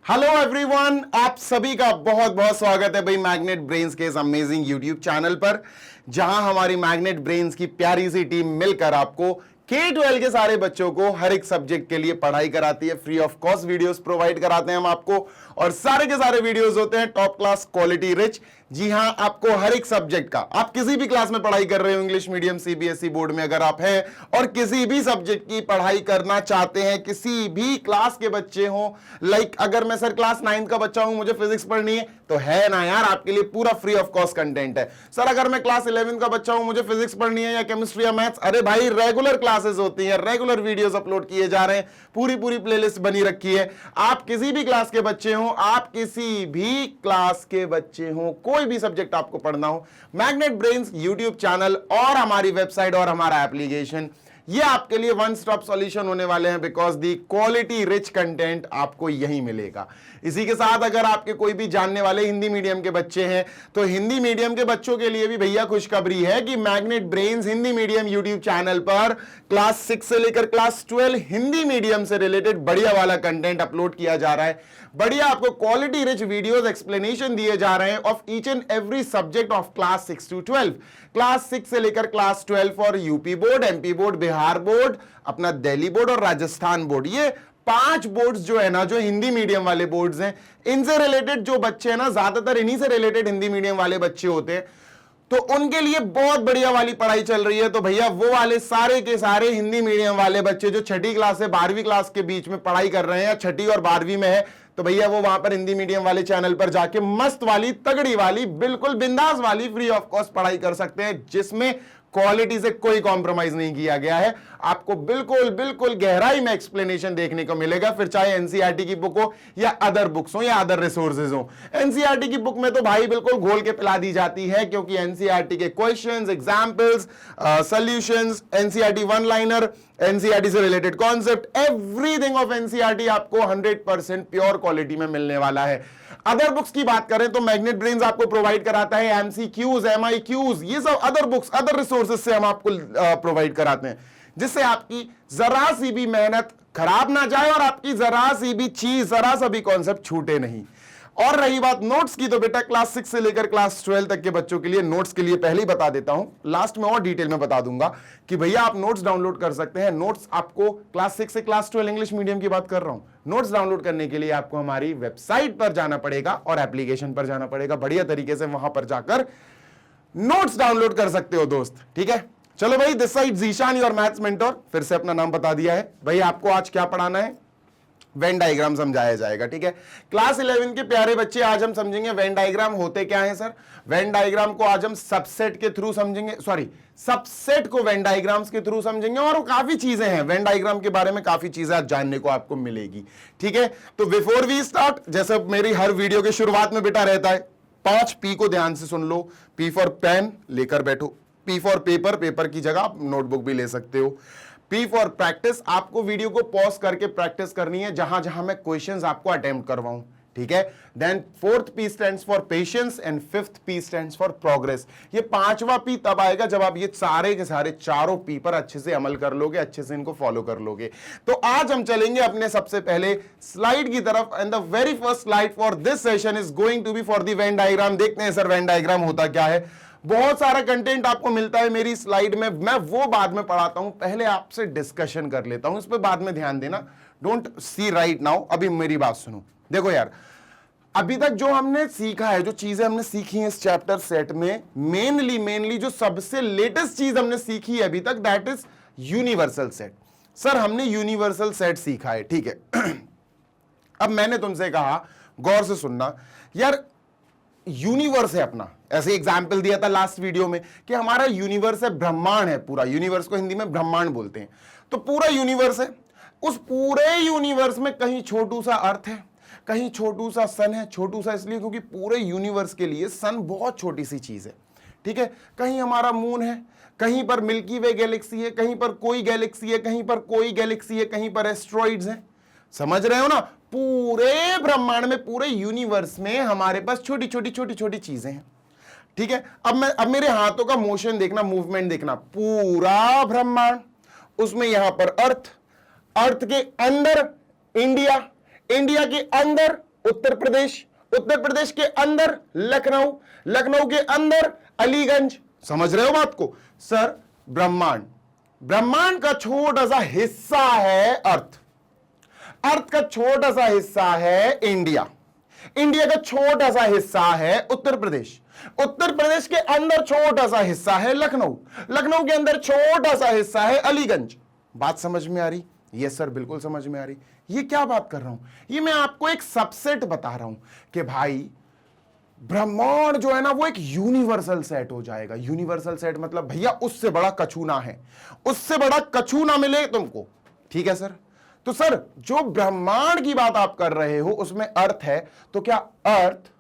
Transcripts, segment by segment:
Hello everyone, आप सभी का बहुत बहुत स्वागत है भाई मैग्नेट ब्रेन्स के इस अमेजिंग यूट्यूब चैनल पर, जहां हमारी मैग्नेट ब्रेन्स की प्यारी सी टीम मिलकर आपको K-12 के सारे बच्चों को हर एक सब्जेक्ट के लिए पढ़ाई कराती है। Free of cost videos provide कराते हैं हम आपको, और सारे के सारे वीडियोस होते हैं टॉप क्लास क्वालिटी रिच। जी हां, आपको हर एक सब्जेक्ट का, आप किसी भी क्लास में पढ़ाई कर रहे हो, इंग्लिश मीडियम सीबीएसई बोर्ड में अगर आप हैं और किसी भी सब्जेक्ट की पढ़ाई करना चाहते हैं, किसी भी क्लास के बच्चे हो, लाइक अगर मैं सर क्लास 9 का बच्चा हूं, मुझे फिजिक्स पढ़नी है, तो है ना यार, आपके लिए पूरा फ्री ऑफ कॉस्ट कंटेंट है। सर अगर मैं क्लास 11 का बच्चा हूं, मुझे फिजिक्स पढ़नी है या केमिस्ट्री या मैथ्स, अरे भाई रेगुलर क्लासेस होती हैं, रेगुलर वीडियोस अपलोड किए जा रहे हैं, पूरी पूरी प्लेलिस्ट बनी रखी है। आप किसी भी क्लास के बच्चे हो, आप किसी भी क्लास के बच्चे हो, कोई भी सब्जेक्ट आपको पढ़ना हो, मैग्नेट ब्रेन्स यूट्यूब चैनल और हमारी वेबसाइट और हमारा एप्लीकेशन, ये आपके लिए वन स्टॉप सॉल्यूशन होने वाले हैं, because the quality rich content आपको यहीं मिलेगा। इसी के साथ अगर आपके कोई भी जानने वाले हिंदी मीडियम के बच्चे हैं, तो हिंदी मीडियम के बच्चों के लिए भी भैया खुशखबरी है कि magnet brains Hindi medium YouTube channel पर क्लास 6 से लेकर क्लास 12 हिंदी मीडियम से रिलेटेड बढ़िया वाला कंटेंट अपलोड किया जा रहा है। बढ़िया आपको क्वालिटी रिच वीडियोस एक्सप्लेनेशन दिए जा रहे हैं of each and every subject of class 6 to 12, class 6 से लेकर class 12 for UP board, MP board, Bihar board, अपना दिल्ली बोर्ड और राजस्थान बोर्ड। ये 5 बोर्ड्स जो है ना, जो हिंदी मीडियम वाले बोर्ड्स हैं, इनसे रिलेटेड जो बच्चे हैं ना, ज्यादातर इन्हीं से रिलेटेड हिंदी मीडियम वाले बच्चे होते हैं, तो उनके लिए बहुत बढ़िया वाली पढ़ाई चल रही है। तो भैया वो वाले सारे के सारे हिंदी मीडियम वाले बच्चे जो छठी क्लास से 12वीं क्लास के बीच में पढ़ाई कर रहे हैं, या छठी और 12वीं में है, तो भैया वो वहां पर हिंदी मीडियम वाले चैनल पर जाके मस्त वाली, तगड़ी वाली, बिल्कुल बिंदास वाली फ्री ऑफ कॉस्ट पढ़ाई कर सकते हैं, जिसमें क्वालिटी से कोई कॉम्प्रोमाइज नहीं किया गया है। आपको बिल्कुल बिल्कुल गहराई में एक्सप्लेनेशन देखने को मिलेगा, फिर चाहे एनसीईआरटी की बुक हो या अदर बुक्स हो या अदर रिसोर्सेज हो। एनसीईआरटी की बुक में तो भाई बिल्कुल घोल के पिला दी जाती है, क्योंकि एनसीईआरटी के questions, examples, solutions, NCERT one liner, NCERT से related concept, everything of NCERT आपको 100% प्योर क्वालिटी में मिलने वाला है। अदर बुक्स की बात करें तो मैग्नेट ब्रेन्स आपको प्रोवाइड कराता है एमसीक्यूज, एमआईक्यूज, ये सब अदर बुक्स, अदर रिसोर्सेज से हम आपको प्रोवाइड कराते हैं, जिससे आपकी जरा सी भी मेहनत खराब ना जाए और आपकी जरा सी भी चीज, जरा सा भी कॉन्सेप्ट छूटे नहीं। और रही बात नोट्स की, तो बेटा क्लास 6 से लेकर क्लास 12 तक के बच्चों के लिए नोट्स के लिए पहले ही बता देता हूं, लास्ट में और डिटेल में बता दूंगा कि भैया आप नोट्स डाउनलोड कर सकते हैं। नोट्स आपको क्लास 6 से क्लास 12 इंग्लिश मीडियम की बात कर रहा हूं, नोट्स डाउनलोड करने के लिए आपको हमारी वेबसाइट पर जाना पड़ेगा और एप्लीकेशन पर जाना पड़ेगा। बढ़िया तरीके से वहां पर जाकर नोट्स डाउनलोड कर सकते हो दोस्त, ठीक है। चलो भाई, this side Zeeshan your maths mentor, फिर से अपना नाम बता दिया है। भाई आपको आज क्या पढ़ाना है? वेन डायग्राम समझाया जाएगा, ठीक है। क्लास 11 के प्यारे बच्चे, आज हम समझेंगे वेन डायग्राम होते क्या है। सर वेन डायग्राम को आज हम सबसेट के थ्रू समझेंगे, सॉरी सबसेट को वेन डायग्राम्स के थ्रू समझेंगे, और काफी चीजें हैं वेन डायग्राम के बारे में, काफी चीजें आज जानने को आपको मिलेगी, ठीक है। तो बिफोर वी स्टार्ट, जैसे मेरी हर वीडियो के शुरुआत में बेटा रहता है, 5 P को ध्यान से सुन लो। P फॉर पेन, लेकर बैठो। P फॉर पेपर, पेपर की जगह आप नोटबुक भी ले सकते हो। P फॉर प्रैक्टिस, आपको वीडियो को पॉज करके प्रैक्टिस करनी है जहां जहां मैं क्वेश्चंस आपको अटेम्प्ट करवाऊं, ठीक है। Then 4th P stands for patience and 5th P stands for progress. ये 5वां P तब आएगा जब आप ये सारे के सारे चारों P पर अच्छे से अमल कर लोगे, अच्छे से इनको फॉलो कर लोगे। तो आज हम चलेंगे अपने सबसे पहले स्लाइड की तरफ, and the very first slide for this session is going to be for the Venn diagram. देखते हैं सर वेन डायग्राम होता क्या है। बहुत सारा कंटेंट आपको मिलता है मेरी स्लाइड में, मैं वो बाद में पढ़ाता हूं, पहले आपसे डिस्कशन कर लेता हूं, इस पे बाद में ध्यान देना, डोंट सी राइट नाउ। अभी मेरी बात सुनो, देखो यार, अभी तक जो हमने सीखा है, जो चीजें हमने सीखी हैं इस चैप्टर सेट में, मेनली जो सबसे लेटेस्ट चीज हमने सीखी है अभी तक, that is universal set. Sir हमने यूनिवर्सल सेट सीखा है, ठीक है। अब मैंने तुमसे कहा, गौर से सुनना यार, यूनिवर्स है अपना, ऐसे एग्जाम्पल दिया था लास्ट वीडियो में कि हमारा यूनिवर्स है, ब्रह्मांड है पूरा, यूनिवर्स को हिंदी में ब्रह्मांड बोलते हैं। तो पूरा यूनिवर्स है, उस पूरे यूनिवर्स में कहीं छोटू सा अर्थ है, कहीं छोटू सा सन है। छोटू सा इसलिए क्योंकि पूरे यूनिवर्स के लिए सन बहुत छोटी सी चीज है, ठीक है। कहीं हमारा मून है, कहीं पर मिल्की वे गैलेक्सी है, कहीं पर कोई गैलेक्सी है, कहीं पर कोई गैलेक्सी है, कहीं पर एस्ट्रॉइड्स हैं। समझ रहे हो ना? पूरे ब्रह्मांड में, पूरे यूनिवर्स में हमारे पास छोटी छोटी चीजें हैं, ठीक है। अब मेरे हाथों का मोशन देखना, मूवमेंट देखना, पूरा ब्रह्मांड, उसमें यहां पर अर्थ, अर्थ के अंदर इंडिया, इंडिया के अंदर उत्तर प्रदेश, उत्तर प्रदेश के अंदर लखनऊ, लखनऊ के अंदर अलीगंज। समझ रहे हो बात को? सर ब्रह्मांड, ब्रह्मांड का छोटा सा हिस्सा है अर्थ, अर्थ का छोटा सा हिस्सा है इंडिया, इंडिया का छोटा सा हिस्सा है उत्तर प्रदेश, उत्तर प्रदेश के अंदर छोटा सा हिस्सा है लखनऊ, लखनऊ के अंदर छोटा सा हिस्सा है अलीगंज। बात समझ में आ रही? यस सर, बिल्कुल समझ में आ रही। ये क्या बात कर रहा हूं? ये मैं आपको एक सबसेट बता रहा हूं कि भाई ब्रह्मांड जो है ना वो एक यूनिवर्सल सेट हो जाएगा। यूनिवर्सल सेट मतलब भैया उससे बड़ा कछु ना है, उससे बड़ा कछु ना मिले तुमको। ठीक है सर? तो सर जो ब्रह्मांड की बात आप कर रहे हो उसमें अर्थ है, तो क्या अर्थ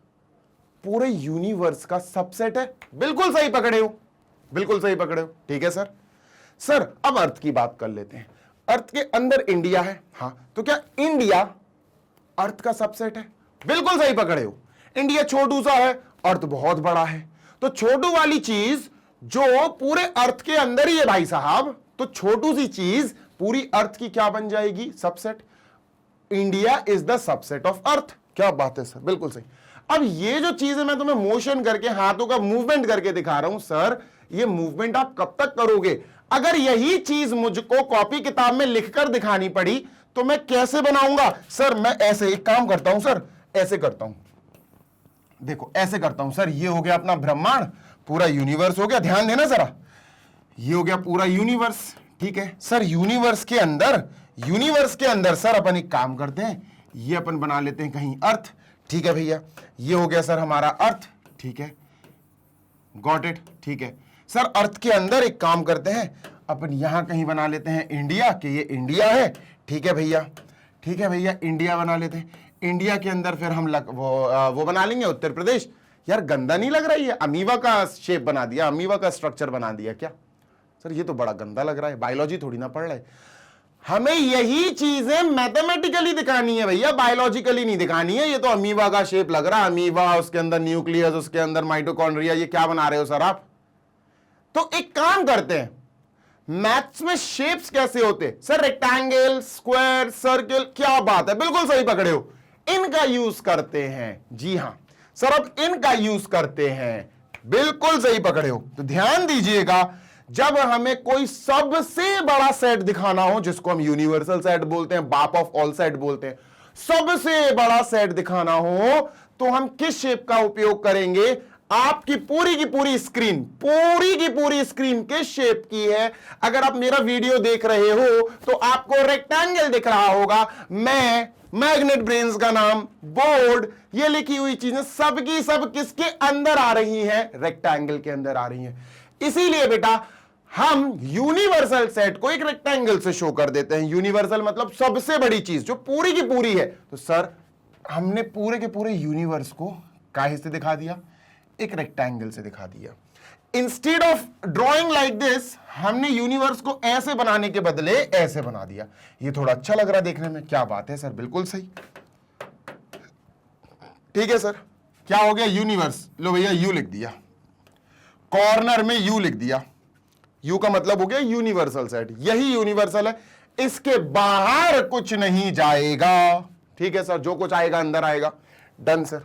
पूरे यूनिवर्स का सबसेट है? बिल्कुल सही पकड़े हो, बिल्कुल सही पकड़े हो। ठीक है सर? सर अब अर्थ की बात कर लेते हैं। अर्थ के अंदर इंडिया है, हां, तो क्या इंडिया अर्थ का सबसेट है? बिल्कुल सही पकड़े हो। इंडिया छोटू सा है, अर्थ बहुत बड़ा है, तो छोटू वाली चीज जो पूरे अर्थ के अंदर ही है भाई साहब, तो छोटू सी चीज पूरी अर्थ की क्या बन जाएगी? Subset. India is the subset of earth. क्या बात है सर, बिल्कुल सही। अब ये जो चीज है मैं तुम्हें मोशन करके, हाथों का मूवमेंट करके दिखा रहा हूं सर, ये मूवमेंट आप कब तक करोगे? अगर यही चीज मुझको कॉपी किताब में लिखकर दिखानी पड़ी तो मैं कैसे बनाऊंगा? सर मैं ऐसे एक काम करता हूं सर, ऐसे करता हूं, देखो ऐसे करता हूं सर। ये हो गया अपना ब्रह्मांड, पूरा यूनिवर्स हो गया, ध्यान देना जरा, ये हो गया पूरा यूनिवर्स। ठीक है सर? यूनिवर्स के अंदर, यूनिवर्स के अंदर सर अपन एक काम करते हैं, ये अपन बना लेते हैं कहीं अर्थ। ठीक है भैया, ये हो गया सर हमारा अर्थ। ठीक है, गॉट इट। ठीक है सर, अर्थ के अंदर एक काम करते हैं, अपन यहां कहीं बना लेते हैं इंडिया, कि ये इंडिया है। ठीक है भैया, ठीक है भैया, इंडिया बना लेते हैं। इंडिया के अंदर फिर हम वो बना लेंगे उत्तर प्रदेश। यार गंदा नहीं लग रहा है? अमीबा का शेप बना दिया, अमीबा का स्ट्रक्चर बना दिया क्या? सर ये तो बड़ा गंदा लग रहा है, बायोलॉजी थोड़ी ना पढ़ रहे। हमें यही चीजें मैथमेटिकली दिखानी है भैया, बायोलॉजिकली नहीं दिखानी है। ये तो अमीबा का शेप लग रहा है, अमीबा, उसके अंदर न्यूक्लियस, उसके अंदर माइटोकॉन्ड्रिया, ये क्या बना रहे हो सर आप? तो एक काम करते हैं, मैथ्स में शेप्स कैसे होते सर? Rectangle, square, circle. क्या बात है, बिल्कुल सही पकड़े हो, इनका यूज करते हैं। जी हां सर, अब इनका यूज करते हैं, बिल्कुल सही पकड़े हो। तो ध्यान दीजिएगा, जब हमें कोई सबसे बड़ा सेट दिखाना हो, जिसको हम यूनिवर्सल सेट बोलते हैं, बाप ऑफ ऑल सेट बोलते हैं, सबसे बड़ा सेट दिखाना हो तो हम किस शेप का उपयोग करेंगे? आपकी पूरी की पूरी स्क्रीन, पूरी की पूरी स्क्रीन किस शेप की है? अगर आप मेरा वीडियो देख रहे हो तो आपको रेक्टेंगल दिख रहा होगा। मैं मैग्नेट ब्रेन्स का नाम, बोर्ड, ये लिखी हुई चीजें सबकी सब किसके अंदर आ रही हैं? रेक्टेंगल के अंदर आ रही हैं। इसीलिए बेटा हम यूनिवर्सल सेट को एक रेक्टेंगल से शो कर देते हैं। यूनिवर्सल मतलब सबसे बड़ी चीज जो पूरी की पूरी है। तो सर हमने पूरे के पूरे यूनिवर्स को काहे से दिखा दिया? एक रेक्टेंगल से दिखा दिया। Instead of drawing like this, हमने यूनिवर्स को ऐसे बनाने के बदले ऐसे बना दिया। ये थोड़ा अच्छा लग रहा है देखने में। क्या बात है सर, बिल्कुल सही। ठीक है सर, क्या हो गया? यूनिवर्स। लो भैया यू लिख दिया, कॉर्नर में यू लिख दिया। यू का मतलब हो गया यूनिवर्सल सेट, यही यूनिवर्सल है, इसके बाहर कुछ नहीं जाएगा। ठीक है सर, जो कुछ आएगा अंदर आएगा। Done sir.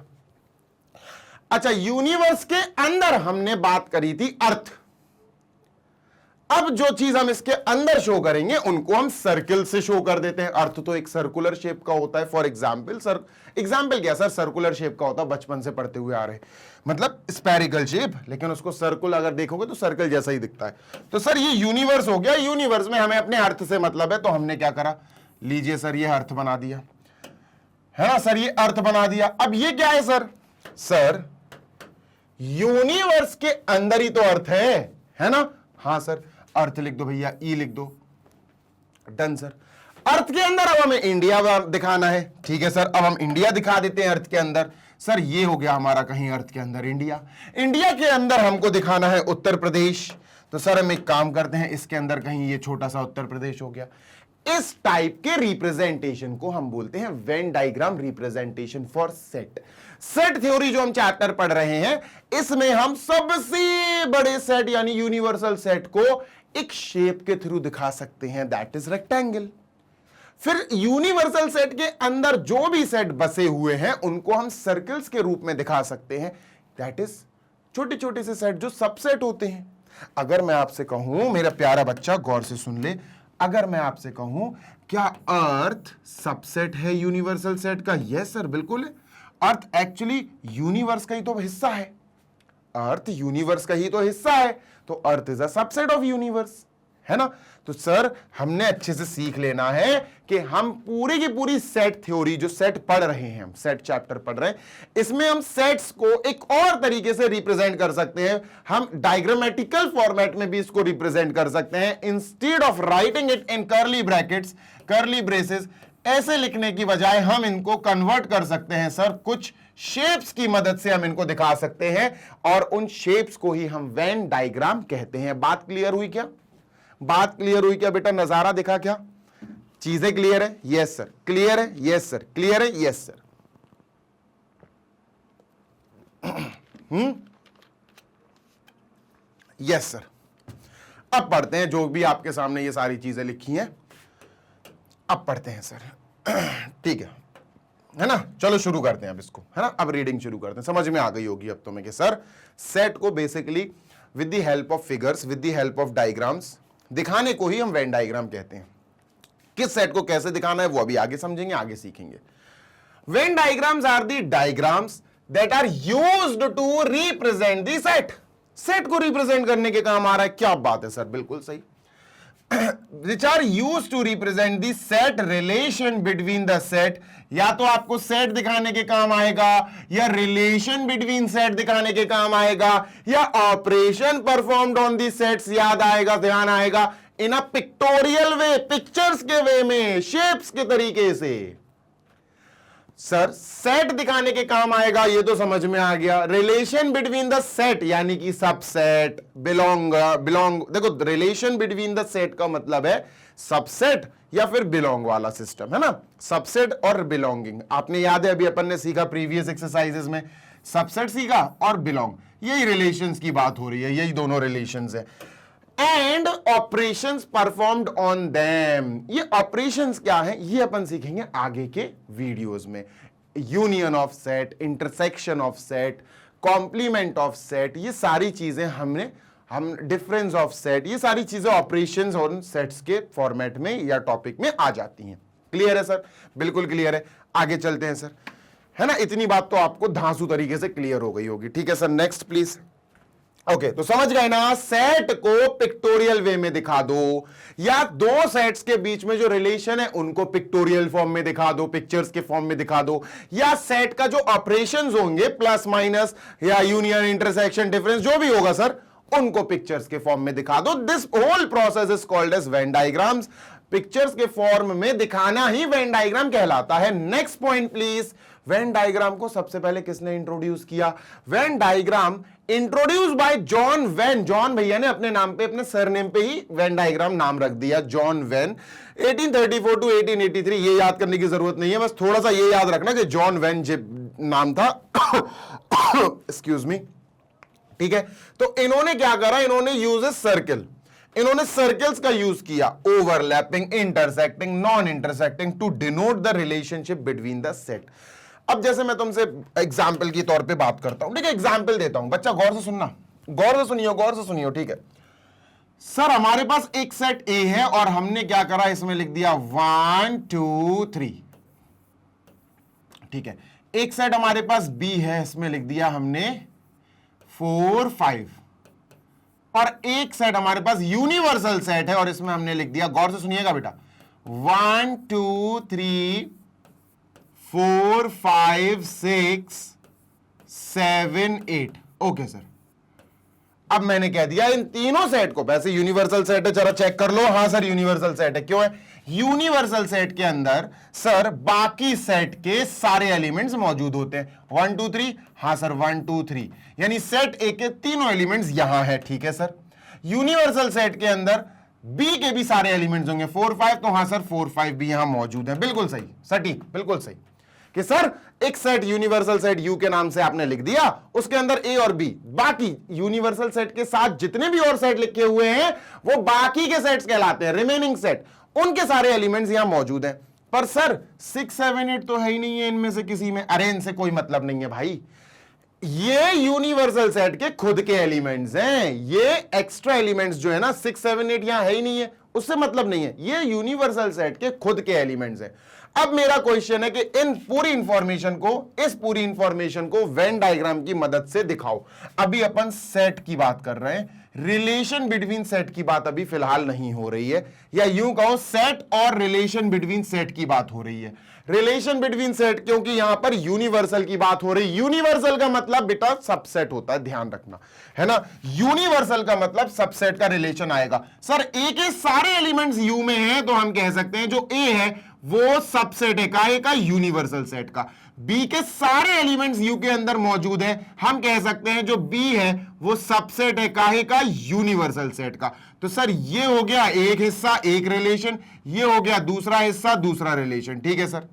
अच्छा, यूनिवर्स के अंदर हमने बात करी थी अर्थ। अब जो चीज हम इसके अंदर शो करेंगे उनको हम सर्किल से शो कर देते हैं। अर्थ तो एक सर्कुलर शेप का होता है। फॉर एग्जाम्पल, सर एग्जाम्पल क्या सर? सर्कुलर शेप का होता है, बचपन से पढ़ते हुए आ रहे, मतलब स्पेरिकल शेप, लेकिन उसको सर्कुल अगर देखोगे तो सर्कल जैसा ही दिखता है। तो सर ये यूनिवर्स हो गया। यूनिवर्स में हमें अपने अर्थ से मतलब है, तो हमने क्या करा? लीजिए सर, ये अर्थ बना दिया है ना सर, ये अर्थ बना दिया। अब ये क्या है सर? सर यूनिवर्स के अंदर ही तो अर्थ है ना? हाँ सर, अर्थ लिख दो भैया, ई लिख दो। Done sir. अर्थ के अंदर अब हमें इंडिया दिखाना है। ठीक है सर, अब हम इंडिया दिखा देते हैं अर्थ के अंदर। सर ये हो गया हमारा कहीं अर्थ के अंदर इंडिया। इंडिया के अंदर हमको दिखाना है उत्तर प्रदेश। तो सर हम एक काम करते हैं, इसके अंदर कहीं ये छोटा सा उत्तर प्रदेश हो गया। इस टाइप के रिप्रेजेंटेशन को हम बोलते हैं Venn diagram representation for set. Set theory जो हम चैप्टर पढ़ रहे हैं, इसमें हम सबसे बड़े सेट यानी यूनिवर्सल सेट को एक शेप के थ्रू दिखा सकते हैं, दैट इज रेक्टेंगल। फिर यूनिवर्सल सेट के अंदर जो भी सेट बसे हुए हैं उनको हम सर्कल्स के रूप में दिखा सकते हैं, दैट इज छोटे छोटे से सेट जो सबसेट होते हैं। अगर मैं आपसे कहूं, मेरा प्यारा बच्चा गौर से सुन ले, अगर मैं आपसे कहूं क्या अर्थ सबसेट है यूनिवर्सल सेट का? यस सर, बिल्कुल है। अर्थ एक्चुअली यूनिवर्स का ही तो हिस्सा है, अर्थ यूनिवर्स का ही तो हिस्सा है, तो earth is a subset of universe, है ना। तो सर हमने अच्छे से सीख लेना है कि हम पूरी की पूरी सेट थ्योरी, जो सेट पढ़ रहे हैं, हम सेट चैप्टर पढ़ रहे हैं, इसमें हम सेट्स को एक और तरीके से रिप्रेजेंट कर सकते हैं। हम डायग्रामेटिकल फॉर्मेट में भी इसको रिप्रेजेंट कर सकते हैं। Instead of writing it in curly brackets, curly braces, ऐसे लिखने की बजाय हम इनको कन्वर्ट कर सकते हैं सर, कुछ शेप्स की मदद से हम इनको दिखा सकते हैं, और उन शेप्स को ही हम वेन डायग्राम कहते हैं। बात क्लियर हुई क्या? बात क्लियर हुई क्या बेटा? नजारा दिखा क्या? चीजें क्लियर है? Yes sir. क्लियर है? Yes sir. क्लियर है? Yes sir. Yes sir. अब पढ़ते हैं जो भी आपके सामने ये सारी चीजें लिखी हैं, अब पढ़ते हैं सर। ठीक है ना? चलो शुरू करते हैं अब इसको, है ना। अब रीडिंग शुरू करते हैं। समझ में आ गई होगी अब तुम्हें कि सर सेट को basically with the help of figures, with the help of diagrams दिखाने को ही हम वेन डायग्राम कहते हैं। किस सेट को कैसे दिखाना है वो अभी आगे समझेंगे, आगे सीखेंगे। Venn diagrams are the diagrams that are used to represent the set. Set को रिप्रेजेंट करने के काम आ रहा है। क्या बात है सर, बिल्कुल सही। which are used to represent the set relation between the set, या तो आपको सेट दिखाने के काम आएगा, या रिलेशन बिटवीन सेट दिखाने के काम आएगा, या operation performed on the sets याद आएगा, ध्यान आएगा, इन अ पिक्टोरियल वे, पिक्चर्स के वे में, शेप्स के तरीके से। सर सेट दिखाने के काम आएगा, ये तो समझ में आ गया। रिलेशन बिटवीन द सेट यानी कि सबसेट, बिलोंग, देखो रिलेशन बिटवीन द सेट का मतलब है सबसेट या फिर बिलोंग वाला सिस्टम, है ना। सबसेट और बिलोंगिंग आपने याद है, अभी अपन ने सीखा प्रीवियस एक्सरसाइजेस में, सबसेट सीखा और बिलोंग, यही रिलेशंस की बात हो रही है, यही दोनों रिलेशंस है। And operations performed on them, ये ऑपरेशंस क्या है ये अपन सीखेंगे आगे के वीडियोस में। Union of set, intersection of set, complement of set, ये सारी चीजें हम डिफरेंस ऑफ सेट, ये सारी चीजें ऑपरेशंस और सेट्स के फॉर्मेट में या टॉपिक में आ जाती हैं। क्लियर है सर? बिल्कुल क्लियर है। आगे चलते हैं सर, है ना। इतनी बात तो आपको धांसू तरीके से क्लियर हो गई होगी। ठीक है सर, नेक्स्ट प्लीज। ओके, तो समझ गए ना, सेट को पिक्टोरियल वे में दिखा दो, या दो सेट्स के बीच में जो रिलेशन है उनको पिक्टोरियल फॉर्म में दिखा दो, पिक्चर्स के फॉर्म में दिखा दो, या सेट का जो ऑपरेशंस होंगे प्लस माइनस या यूनियन, इंटरसेक्शन, डिफरेंस जो भी होगा सर, उनको पिक्चर्स के फॉर्म में दिखा दो। This whole process is called as Venn diagrams. Pictures के फॉर्म में दिखाना ही वेन डायग्राम कहलाता है। Next point please. Venn diagram को सबसे पहले किसने इंट्रोड्यूस किया? Venn diagram introduce by John Venn. John भैया ने अपने नाम पे, अपने सरनेम पे ही वेन डायग्राम नाम रख दिया, जॉन वेन। 1834 टू 1883, ये याद करने की जरूरत नहीं है, बस थोड़ा सा ये याद रखना कि जॉन वेन नाम था। एक्सक्यूज मी, ठीक है। तो इन्होंने क्या करा, इन्होंने यूज ए सर्किल, इन्होंने सर्कल्स का यूज किया, overlapping, intersecting, non intersecting, to denote the relationship between the set. अब जैसे मैं तुमसे एग्जाम्पल के तौर पे बात करता हूं, ठीक है, एग्जाम्पल देता हूं, बच्चा गौर से सुनना, गौर से सुनियो, गौर से सुनियो, ठीक है। सर हमारे पास एक सेट ए है और हमने क्या करा, इसमें लिख दिया 1 2 3, ठीक है। एक सेट हमारे पास बी है, इसमें लिख दिया हमने 4 5, और एक सेट हमारे पास यूनिवर्सल सेट है और इसमें हमने लिख दिया, गौर से सुनिएगा बेटा, 1 2 3 4 5 6 7 8। ओके सर, अब मैंने कह दिया इन तीनों सेट को, वैसे यूनिवर्सल सेट है, जरा चेक कर लो। हाँ सर यूनिवर्सल सेट है। क्यों है? यूनिवर्सल सेट के अंदर सर बाकी सेट के सारे एलिमेंट्स मौजूद होते हैं। 1 2 3, हाँ सर 1 2 3, यानी सेट ए के तीनों एलिमेंट्स यहां है, ठीक है सर। यूनिवर्सल सेट के अंदर बी के भी सारे एलिमेंट्स होंगे 4 5, तो हाँ सर 4 5 भी यहां मौजूद है। बिल्कुल सही, सटीक, बिल्कुल सही कि सर एक सेट यूनिवर्सल सेट यू के नाम से आपने लिख दिया, उसके अंदर ए और बी, बाकी यूनिवर्सल सेट के साथ जितने भी और सेट लिखे हुए हैं वो बाकी के सेट्स कहलाते हैं, रिमेनिंग सेट, उनके सारे एलिमेंट्स यहां मौजूद हैं। पर सर 6 7 8 तो है ही नहीं है इनमें से किसी में। अरे इनसे कोई मतलब नहीं है भाई, ये यूनिवर्सल सेट के खुद के एलिमेंट्स हैं। ये एक्स्ट्रा एलिमेंट्स जो है ना 6 7 8 यहां है ही नहीं है, उससे मतलब नहीं है। ये यूनिवर्सल सेट के खुद के एलिमेंट्स हैं। अब मेरा क्वेश्चन है कि इन पूरी इंफॉर्मेशन को, इस पूरी इंफॉर्मेशन को वेन डायग्राम की मदद से दिखाओ। अभी अपन सेट की बात कर रहे हैं, रिलेशन बिटवीन सेट की बात अभी फिलहाल नहीं हो रही है, या यूं कहो सेट और रिलेशन बिटवीन सेट की बात हो रही है। रिलेशन बिटवीन सेट क्योंकि यहां पर यूनिवर्सल की बात हो रही है। यूनिवर्सल का मतलब बेटा सबसेट होता है, ध्यान रखना है ना। यूनिवर्सल का मतलब सबसेट का रिलेशन आएगा। सर ए के सारे एलिमेंट्स यू में हैं, तो हम कह सकते हैं जो ए है वो सबसेट है काहे का, यूनिवर्सल सेट का। बी के सारे एलिमेंट्स यू के अंदर मौजूद है, हम कह सकते हैं जो बी है वो सबसेट है काहे का, यूनिवर्सल सेट का। तो सर ये हो गया एक हिस्सा एक रिलेशन, ये हो गया दूसरा हिस्सा दूसरा रिलेशन। ठीक है सर,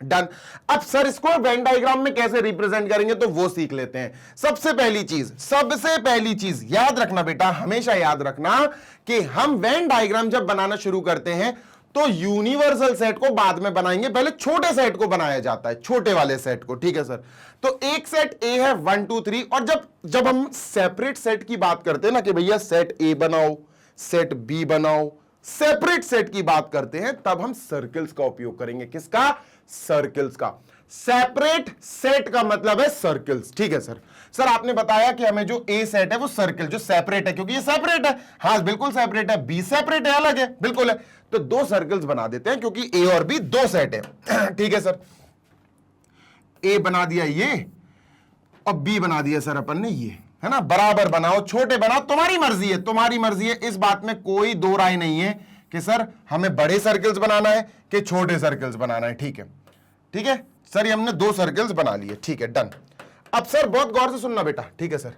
डन। अब सर इसको वेन डायग्राम में कैसे रिप्रेजेंट करेंगे तो वो सीख लेते हैं। सबसे पहली चीज याद रखना बेटा, हमेशा याद रखना कि हम वेन डायग्राम जब बनाना शुरू करते हैं तो यूनिवर्सल सेट को बाद में बनाएंगे, पहले छोटे सेट को बनाया जाता है, छोटे वाले सेट को। ठीक है सर, तो एक सेट ए है 1 2 3, और जब हम सेपरेट सेट की बात करते हैं ना कि भैया सेट ए बनाओ सेट बी बनाओ, सेपरेट सेट की बात करते हैं, तब हम सर्कल्स का उपयोग करेंगे। किसका, सर्कल्स का। सेपरेट सेट का मतलब है सर्कल्स। ठीक है सर, सर आपने बताया कि हमें जो ए सेट है वो सर्कल जो सेपरेट है, क्योंकि ये सेपरेट है, हाँ बिल्कुल सेपरेट है। बी सेपरेट है, अलग है, बिल्कुल है, तो दो सर्कल्स बना देते हैं क्योंकि ए और बी दो सेट है। ठीक है सर, ए बना दिया ये और बी बना दिया सर अपन ने ये, है ना। बराबर बनाओ छोटे बनाओ, तुम्हारी मर्जी है, तुम्हारी मर्जी है, इस बात में कोई दो राय नहीं है कि सर हमें बड़े सर्कल्स बनाना है कि छोटे सर्कल्स बनाना है। ठीक है, ठीक है सर, ये हमने दो सर्कल्स बना लिए। ठीक है, डन। अब सर बहुत गौर से सुनना बेटा, ठीक है सर,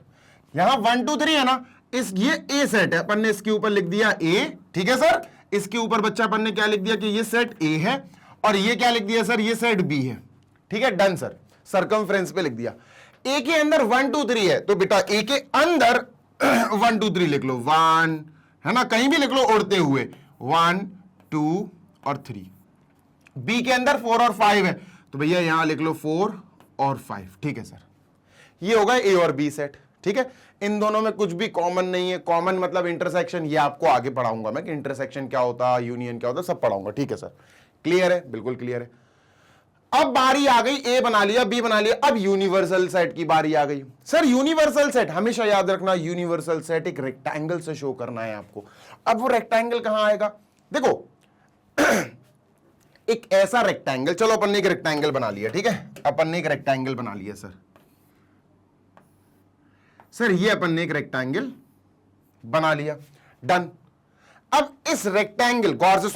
यहां 1 2 3 है ना, ये ए सेट है, अपन ने इसके ऊपर लिख दिया ए। ठीक है सर, इसके ऊपर बच्चा अपन ने क्या लिख दिया कि ये सेट ए है, और ये क्या लिख दिया सर, ये सेट बी है। ठीक है, डन सर, सर्कमफ्रेंस पे लिख दिया। ए के अंदर 1 2 3 है, तो बेटा ए के अंदर 1 2 3 लिख लो, 1 है ना, कहीं भी लिख लो उड़ते हुए, 1 2 और 3। बी के अंदर 4 और 5 है, तो भैया यहां लिख लो 4 और 5। ठीक है सर, ये होगा ए और बी सेट। ठीक है, इन दोनों में कुछ भी कॉमन नहीं है। कॉमन मतलब इंटरसेक्शन, ये आपको आगे पढ़ाऊंगा मैं कि इंटरसेक्शन क्या होता है, यूनियन क्या होता है, सब पढ़ाऊंगा। ठीक है सर, क्लियर है, बिल्कुल क्लियर है। अब बारी आ गई, ए बना लिया बी बना लिया, अब यूनिवर्सल सेट की बारी आ गई। सर यूनिवर्सल सेट हमेशा याद रखना, यूनिवर्सल सेट एक रेक्टेंगल से शो करना है आपको। अब वो रेक्टेंगल कहां आएगा, देखो एक ऐसा रेक्टेंगल, चलो अपन ने एक रेक्टेंगल बना लिया। ठीक है, अपन ने एक रेक्टेंगल बना लिया सर, ये अपन ने एक रेक्टेंगल बना लिया, डन। अब इस रेक्टेंगल, गौर से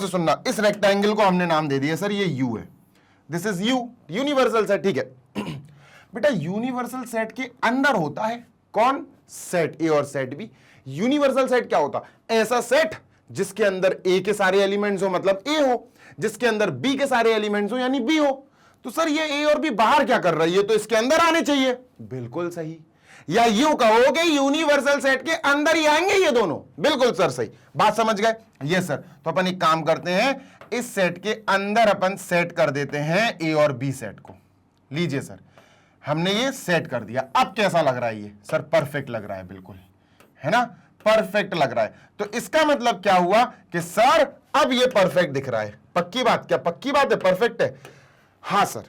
सुनना, इस रेक्टेंगल को हमने नाम दे दिया सर ये यू है, this is you, universal set. ठीक है बेटा, यूनिवर्सल सेट के अंदर होता है कौन, सेट ए और सेट बी। यूनिवर्सल सेट क्या होता, ऐसा सेट जिसके अंदर ए के सारे एलिमेंट्स हो, मतलब ए हो, जिसके अंदर बी के सारे एलिमेंट्स हो यानी बी हो। तो सर ये ए और बी बाहर क्या कर रही है, तो इसके अंदर आने चाहिए, बिल्कुल सही। या यूं कहोगे यूनिवर्सल सेट के अंदर ही आएंगे ये दोनों, बिल्कुल सर सही बात, समझ गए। यस सर, तो अपन एक काम करते हैं, इस सेट के अंदर अपन सेट कर देते हैं ए और बी सेट को। लीजिए सर, हमने ये सेट कर दिया। अब कैसा लग रहा है ये, सर परफेक्ट लग रहा है, बिल्कुल है ना, परफेक्ट लग रहा है। तो इसका मतलब क्या हुआ कि सर अब ये परफेक्ट दिख रहा है। पक्की बात, क्या पक्की बात है, परफेक्ट है। हाँ सर,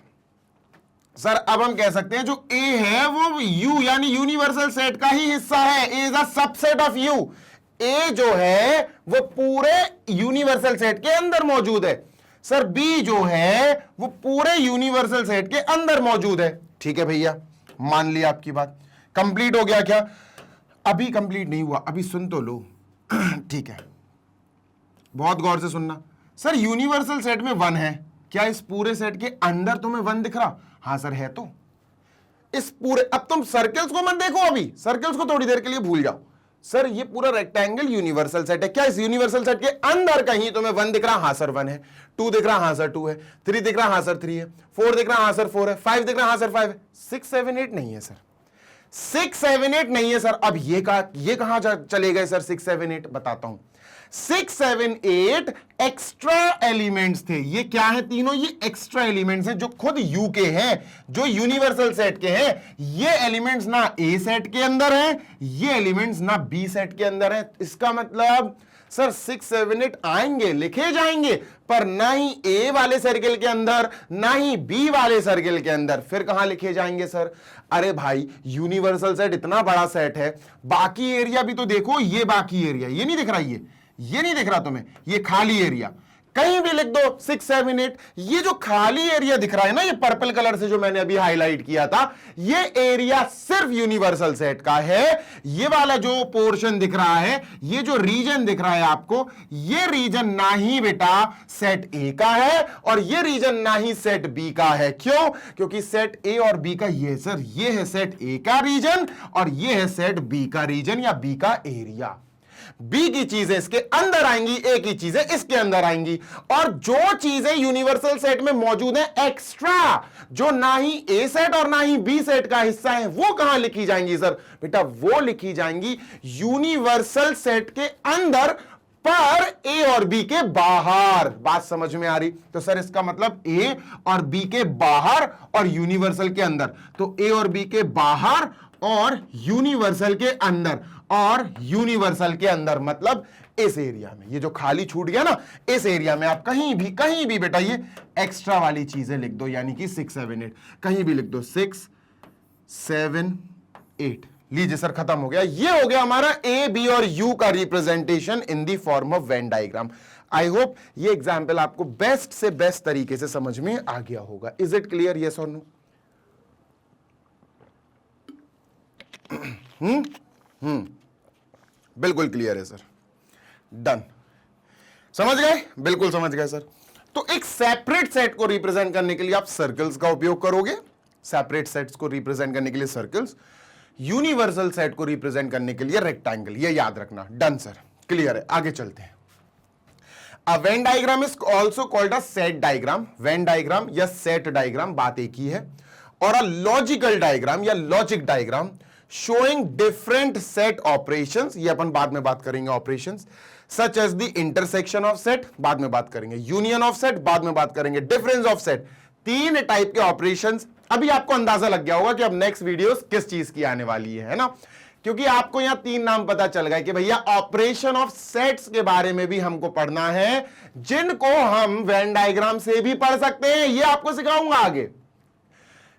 सर अब हम कह सकते हैं जो ए है वो यू यानी यूनिवर्सल सेट का ही हिस्सा है, A is a subset of U. A जो है वो पूरे यूनिवर्सल सेट के अंदर मौजूद है। सर बी जो है वो पूरे यूनिवर्सल सेट के अंदर मौजूद है। ठीक है भैया, मान लिया आपकी बात, कंप्लीट हो गया क्या, अभी कंप्लीट नहीं हुआ, अभी सुन तो लो ठीक है, बहुत गौर से सुनना। सर यूनिवर्सल सेट में 1 है, क्या इस पूरे सेट के अंदर तुम्हें 1 दिख रहा, हाँ सर है। तो इस पूरे, अब तुम सर्कल्स को मत देखो, अभी सर्कल्स को थोड़ी देर के लिए भूल जाओ। सर ये पूरा रेक्टेंगल यूनिवर्सल सेट है, क्या इस यूनिवर्सल सेट के अंदर कहीं तुम्हें 1 दिख रहा, हाँ सर 1 है। 2 दिख रहा, हाँ सर 2 है। 3 दिख रहा, हाँ सर 3 है। 4 दिख रहा, हाँ सर 4 है। 5 दिख रहा, हाँ सर 5 है। 6 7 8 नहीं है सर, 6 7 8 नहीं है सर। अब ये कहां चले गए सर 6 7 8, बताता हूं। 6 7 8 एक्स्ट्रा एलिमेंट्स थे। ये क्या है? तीनों ये एक्स्ट्रा एलिमेंट्स हैं जो खुद यू के हैं, जो यूनिवर्सल सेट के हैं। ये एलिमेंट्स ना ए सेट के अंदर हैं, ये एलिमेंट्स ना बी सेट के अंदर हैं। इसका मतलब सर 6 7 8 आएंगे, लिखे जाएंगे, पर ना ही ए वाले सर्किल के अंदर ना ही बी वाले सर्किल के अंदर। फिर कहां लिखे जाएंगे सर? अरे भाई यूनिवर्सल सेट इतना बड़ा सेट है, बाकी एरिया भी तो देखो। ये बाकी एरिया ये नहीं दिख रहा, ये नहीं दिख रहा तुम्हें, ये खाली एरिया कहीं भी लिख दो 6 7 8। ये जो खाली एरिया दिख रहा है ना, ये पर्पल कलर से जो मैंने अभी हाईलाइट किया था, ये एरिया सिर्फ यूनिवर्सल सेट का है। ये वाला जो पोर्शन दिख रहा है, ये जो रीजन दिख रहा है आपको, ये रीजन ना ही बेटा सेट ए का है और ये रीजन ना ही सेट बी का है। क्यों? क्योंकि सेट ए और बी का ये सर, ये है सेट ए का रीजन और ये है सेट बी का रीजन या बी का एरिया। बी की चीजें इसके अंदर आएंगी, ए की चीजें इसके अंदर आएंगी। और जो चीजें यूनिवर्सल सेट में मौजूद हैं एक्स्ट्रा, जो ना ही ए सेट और ना ही बी सेट का हिस्सा है, वो कहां लिखी जाएंगी सर? बेटा वो लिखी जाएंगी यूनिवर्सल सेट के अंदर, पर ए और बी के बाहर। बात समझ में आ रही? तो सर इसका मतलब ए और बी के बाहर और यूनिवर्सल के अंदर। तो ए और बी के बाहर और यूनिवर्सल के अंदर, और यूनिवर्सल के अंदर मतलब इस एरिया में, ये जो खाली छूट गया ना, इस एरिया में आप कहीं भी बेटा ये एक्स्ट्रा वाली चीजें लिख दो, यानी कि 6 7 8 कहीं भी लिख दो, 6 7 8। लीजिए सर खत्म हो गया। ये हो गया हमारा ए बी और यू का representation in the form of Venn diagram. I hope ये एग्जाम्पल आपको बेस्ट से बेस्ट तरीके से समझ में आ गया होगा। Is it clear? यस और नो? बिल्कुल क्लियर है सर, डन। समझ गए? बिल्कुल समझ गए सर। तो एक सेपरेट सेट को रिप्रेजेंट करने के लिए आप सर्कल्स का उपयोग करोगे, सेपरेट सेट्स को रिप्रेजेंट करने के लिए सर्कल्स, यूनिवर्सल सेट को रिप्रेजेंट करने के लिए रेक्टेंगल। ये याद रखना। डन सर, क्लियर है। आगे चलते हैं। A Venn diagram is also called a set diagram। Venn diagram या set diagram बात एक ही है। और a logical diagram या logic diagram showing different set operations, ये अपन बाद में बात करेंगे, operations such as the intersection of set बाद में बात करेंगे, union of set बाद में बात करेंगे, difference of set। तीन टाइप के ऑपरेशंस। अभी आपको अंदाजा लग गया होगा कि अब नेक्स्ट वीडियोस किस चीज की आने वाली है ना, क्योंकि आपको यहां तीन नाम पता चल गए कि भैया ऑपरेशन ऑफ सेट्स के बारे में भी हमको पढ़ना है, जिनको हम वेन डायग्राम से भी पढ़ सकते हैं। ये आपको सिखाऊंगा आगे।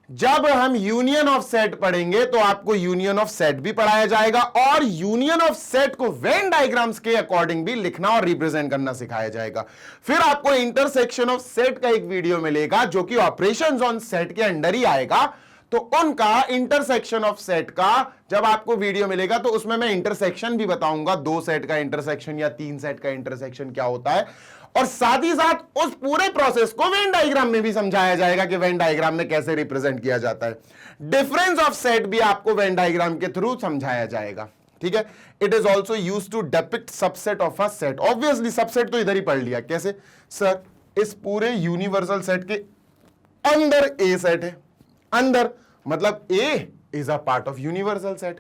जब हम यूनियन ऑफ सेट पढ़ेंगे तो आपको यूनियन ऑफ सेट भी पढ़ाया जाएगा और यूनियन ऑफ सेट को वेन डायग्राम्स के अकॉर्डिंग भी लिखना और रिप्रेजेंट करना सिखाया जाएगा। फिर आपको इंटरसेक्शन ऑफ सेट का एक वीडियो मिलेगा जो कि ऑपरेशंस ऑन सेट के अंडर ही आएगा। तो उनका इंटरसेक्शन ऑफ सेट का जब आपको वीडियो मिलेगा तो उसमें मैं इंटरसेक्शन भी बताऊंगा, दो सेट का इंटरसेक्शन या तीन सेट का इंटरसेक्शन क्या होता है, और साथ ही साथ उस पूरे प्रोसेस को वेन डायग्राम में भी समझाया जाएगा कि वेन डायग्राम में कैसे रिप्रेजेंट किया जाता है। डिफरेंस ऑफ सेट भी आपको वेन डायग्राम के थ्रू समझाया जाएगा। ठीक है। It is also use to depict subset of a set. Obviously subset तो इधर ही पढ़ लिया। कैसे सर? इस पूरे यूनिवर्सल सेट के अंदर ए सेट है, अंदर मतलब A is a part of universal set,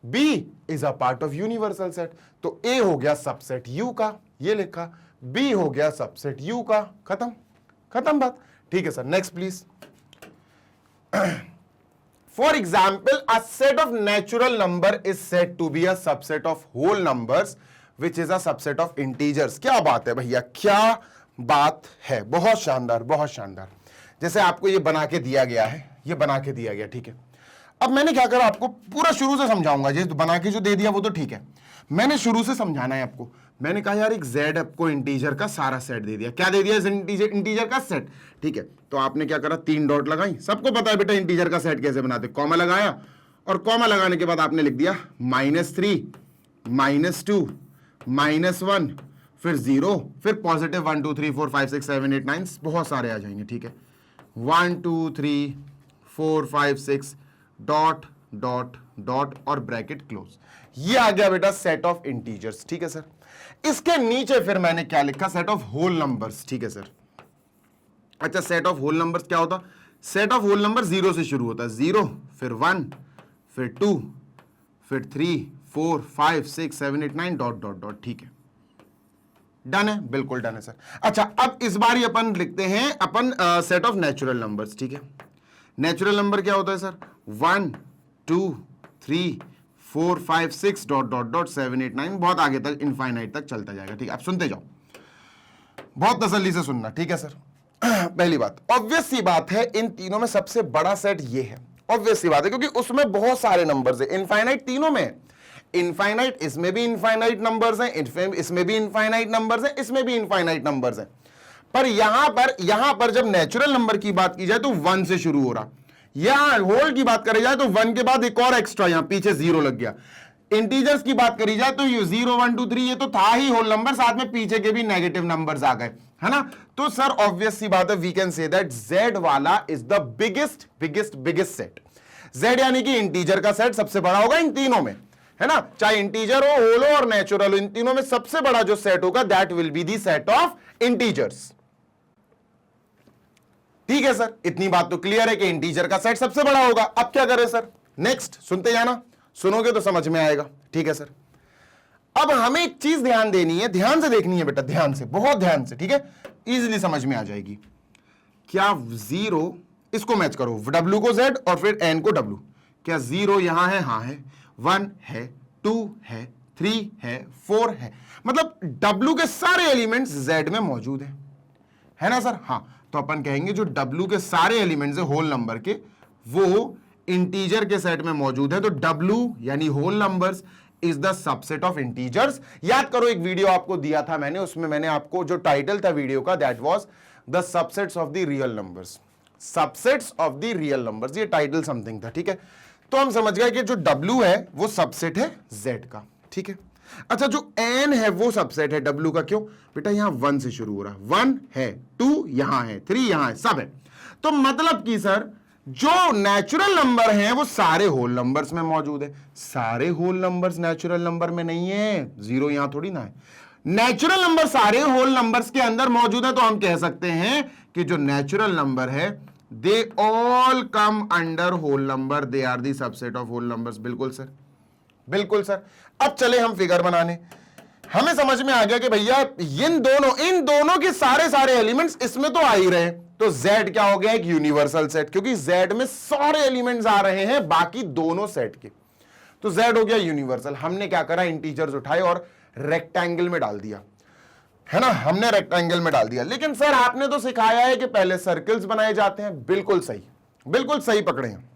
B is a part of universal set. तो ए हो गया सबसेट यू का, ये लिखा, बी हो गया सबसेट यू का। खत्म, खत्म बात। ठीक है sir, next please. For example, a set of natural number is said to be a subset of whole numbers which is a subset of integers. क्या बात है भैया, क्या बात है, बहुत शानदार, बहुत शानदार। जैसे आपको ये बना के दिया गया है, ये बना के दिया गया, ठीक है। अब मैंने क्या करा, आपको पूरा शुरू से समझाऊंगा। जैसे बना के जो दे दिया वो तो ठीक है, मैंने शुरू से समझाना है आपको। मैंने कहा यार एक z आपको इंटीजर का सारा सेट दे दिया। क्या दे दिया? इंटीजर का सेट। ठीक है, तो आपने क्या करा, तीन डॉट लगाई। सबको पता है बेटा इंटीजर का सेट कैसे बनाते, कॉमा लगाया, और कॉमा लगाने के बाद आपने लिख दिया -3 -2 -1 फिर 0 फिर पॉजिटिव 1 2 3 4 5 6 7 8 9 बहुत सारे आ जाएंगे। ठीक है, 1 2 3 4 5 6 डॉट डॉट डॉट और ब्रैकेट क्लोज। ये आ गया बेटा सेट ऑफ इंटीजर्स। ठीक है सर, इसके नीचे फिर मैंने क्या लिखा, सेट ऑफ होल नंबर्स। ठीक है सर। अच्छा, सेट ऑफ होल नंबर्स क्या होता? सेट ऑफ होल नंबर 0 से शुरू होता है, 0 फिर 1 फिर 2 फिर 3 4 5 6 7 8 9 डॉट डॉट डॉट। ठीक है, डन है, बिल्कुल डन है सर। अच्छा, अब इस बार ही अपन लिखते हैं अपन सेट ऑफ नेचुरल नंबर्स, ठीक है। नेचुरल नंबर क्या होता है सर? 1 2 3 4 5 6 डॉट डॉट डॉट 7 8 9, बहुत आगे तक इनफाइनाइट तक चलता जाएगा, ठीक है। आप सुनते जाओ, बहुत तसल्ली से सुनना, ठीक है सर। पहली बात, ऑब्वियस सी बात है, इन तीनों में सबसे बड़ा सेट ये है, ऑब्वियस सी बात है, क्योंकि उसमें बहुत सारे नंबर्स है, इनफाइनाइट तीनों में, इनफाइनाइट इसमें भी इनफाइनाइट नंबर्स हैं, इसमें भी इनफाइनाइट नंबर्स हैं, इसमें भी इनफाइनाइट नंबर्स हैं। पर यहां पर जब नेचुरल नंबर की बात की जाए तो 1 से शुरू हो रहा, यहां होल की बात करी जाए तो 1 के बाद एक और एक्स्ट्रा यहां पीछे 0 लग गया। इंटीजर्स की बात करी जाए तो ये 0 1 2 3 ये तो था ही होल नंबर, साथ में पीछे के भी नेगेटिव नंबर्स आ गए, है ना। तो सर ऑब्वियस सी बात है, we can say that Z वाला is the biggest biggest biggest set. Z यानी कि इंटीजर का सेट सबसे बड़ा होगा इन तीनों में, है ना, चाहे इंटीजर हो, होल हो और नेचुरल हो, इन तीनों में सबसे बड़ा जो सेट होगा that will be the set of integers. ठीक है सर, इतनी बात तो क्लियर है कि इंटीजर का सेट सबसे बड़ा होगा। अब क्या करें सर? नेक्स्ट सुनते जाना, सुनोगे तो समझ में आएगा, ठीक है सर। अब हमें एक चीज ध्यान देनी है, ध्यान से देखनी है बेटा, ध्यान से, बहुत ध्यान से, ठीक है, इजीली समझ में आ जाएगी। क्या 0, इसको मैच करो, W को Z और फिर N को W, क्या 0 यहां है? हाँ है। 1 है, 2 है, 3 है, 4 है, मतलब W के सारे एलिमेंट्स Z में मौजूद है ना सर? हाँ, तो अपन कहेंगे जो W के सारे एलिमेंट्स है होल नंबर के, वो इंटीजर के सेट में मौजूद है। तो W यानी whole numbers is the subset of integers. याद करो, एक वीडियो आपको दिया था मैंने, उसमें मैंने आपको जो टाइटल था वीडियो का, that was the subsets of the real numbers, subsets of the real numbers, ये टाइटल समथिंग था, ठीक है। तो हम समझ गए कि जो W है वो सबसेट है Z का, ठीक है। अच्छा, जो N है वो सबसेट है W का, क्यों बेटा? यहां 1 से शुरू हो रहा, 1 है, 2 यहां है, 3 यहां है, सब है। तो मतलब कि सर जो नेचुरल नंबर हैं वो सारे होल नंबर्स में मौजूद है। सारे होल नंबर्स नेचुरल नंबर में नहीं है, 0 यहां थोड़ी ना है। नेचुरल नंबर सारे होल नंबर्स के अंदर मौजूद है, तो हम कह सकते हैं कि जो नेचुरल नंबर है they all come under whole number, they are the subset of whole numbers. बिल्कुल सर, बिल्कुल सर। अब चले हम फिगर बनाने। हमें समझ में आ गया कि भैया इन दोनों के सारे एलिमेंट्स इसमें तो आ ही रहे हैं, तो Z क्या हो गया? एक यूनिवर्सल सेट, क्योंकि Z में सारे एलिमेंट्स आ रहे हैं बाकी दोनों सेट के, तो Z हो गया यूनिवर्सल। हमने क्या करा? इंटीजर्स उठाए और रेक्टेंगल में डाल दिया, है ना, हमने रेक्टेंगल में डाल दिया। लेकिन सर आपने तो सिखाया है कि पहले सर्कल्स बनाए जाते हैं। बिल्कुल सही, बिल्कुल सही पकड़े हैं।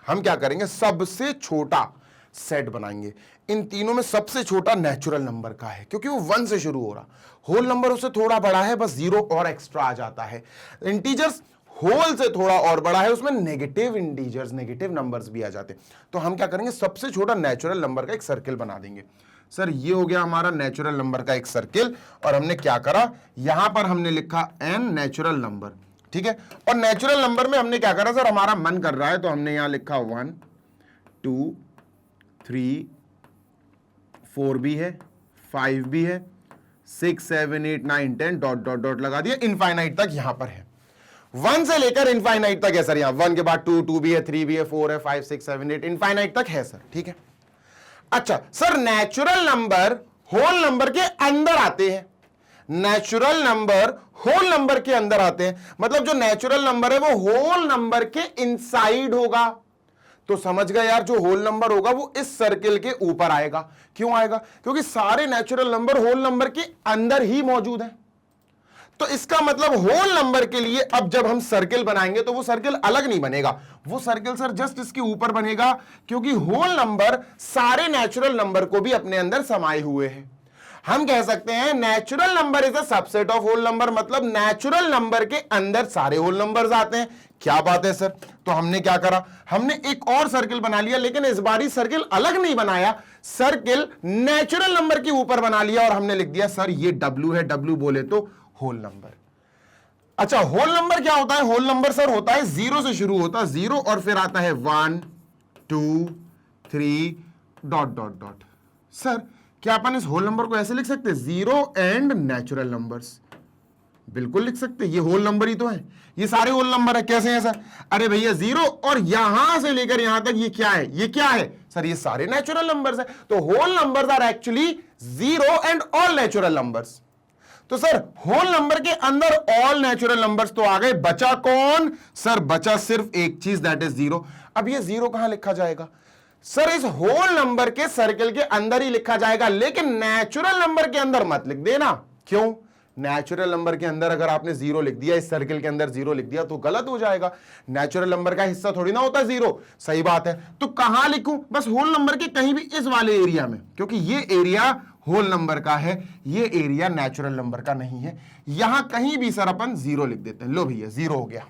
हम क्या करेंगे? सबसे छोटा सेट बनाएंगे। इन तीनों में सबसे छोटा नेचुरल नंबर का है, क्योंकि वो 1 से शुरू हो रहा, होल नंबर उससे थोड़ा बड़ा है, बस 0 और एक्स्ट्रा आ जाता है। इंटीजर्स होल से थोड़ा और बड़ा है, उसमें नेगेटिव इंटीजर्स, नेगेटिव नंबर्स भी आ जाते हैं। तो हम क्या करेंगे? सबसे छोटा नेचुरल नंबर का एक सर्किल बना देंगे। सर ये हो गया हमारा नेचुरल नंबर का एक सर्किल, और हमने क्या करा? यहां पर हमने लिखा n नेचुरल नंबर, ठीक है। और नेचुरल नंबर में हमने क्या करा? सर हमारा मन कर रहा है तो हमने यहां लिखा 1 2 3 4 भी है, 5 भी है, 6 7 8 9 10 डॉट डॉट डॉट लगा दिया, इनफाइनाइट तक यहां पर है। 1 से लेकर इनफाइनाइट तक है सर, यहां 1 के बाद 2 भी है, 3 भी है, 4 है, 5 6 7 8 इनफाइनाइट तक है सर, ठीक है। अच्छा sir, natural number whole number के अंदर आते हैं, नेचुरल नंबर होल नंबर के अंदर आते हैं, मतलब जो नेचुरल नंबर है वो होल नंबर के इनसाइड होगा। तो समझ गए यार, जो होल नंबर होगा वो इस सर्किल के ऊपर आएगा। क्यों आएगा? क्योंकि सारे नेचुरल नंबर होल नंबर के अंदर ही मौजूद है। तो इसका मतलब होल नंबर के लिए अब जब हम सर्किल बनाएंगे तो वो सर्किल अलग नहीं बनेगा, वो सर्किल सर जस्ट इसके ऊपर बनेगा, क्योंकि होल नंबर सारे नेचुरल नंबर को भी अपने अंदर समाये हुए हैं। हम कह सकते हैं natural number is a subset of whole number, मतलब नेचुरल नंबर के अंदर सारे होल नंबर्स आते हैं। क्या बात है सर। तो हमने क्या करा? हमने एक और सर्किल बना लिया, लेकिन इस बार सर्किल अलग नहीं बनाया, सर्किल नेचुरल नंबर के ऊपर बना लिया, और हमने लिख दिया सर ये W है, W बोले तो होल नंबर। अच्छा, होल नंबर क्या होता है? होल नंबर सर होता है 0 से शुरू होता है, 0 और फिर आता है 1 2 3 डॉट डॉट डॉट। सर क्या अपन इस होल नंबर को ऐसे लिख सकते हैं? 0 एंड नेचुरल नंबर्स। बिल्कुल लिख सकते हैं, ये होल नंबर ही तो है, ये सारे होल नंबर है। कैसे है सर? अरे भैया 0 और यहां से लेकर यहां तक ये क्या है? ये क्या है सर? ये सारे नेचुरल नंबर्स है। तो whole numbers are actually 0 and all natural numbers. तो सर होल नंबर के अंदर ऑल नेचुरल नंबर्स तो आ गए, बचा कौन सर? बचा सिर्फ एक चीज, दैट इज जीरो। अब ये जीरो कहां लिखा जाएगा सर? इस होल नंबर के सर्कल के अंदर ही लिखा जाएगा, लेकिन नेचुरल नंबर के अंदर मत लिख देना। क्यों? नेचुरल नंबर के अंदर अगर आपने जीरो लिख दिया, इस सर्कल के अंदर जीरो लिख दिया तो गलत हो जाएगा। नेचुरल नंबर का हिस्सा थोड़ी ना होता जीरो, सही बात है। तो कहां लिखूं? बस होल नंबर के कहीं भी इस वाले एरिया में, क्योंकि ये एरिया होल नंबर का है, ये एरिया नेचुरल नंबर का नहीं है। यहां कहीं भी सर अपन जीरो लिख देते हैं। लो भैया जीरो हो गया।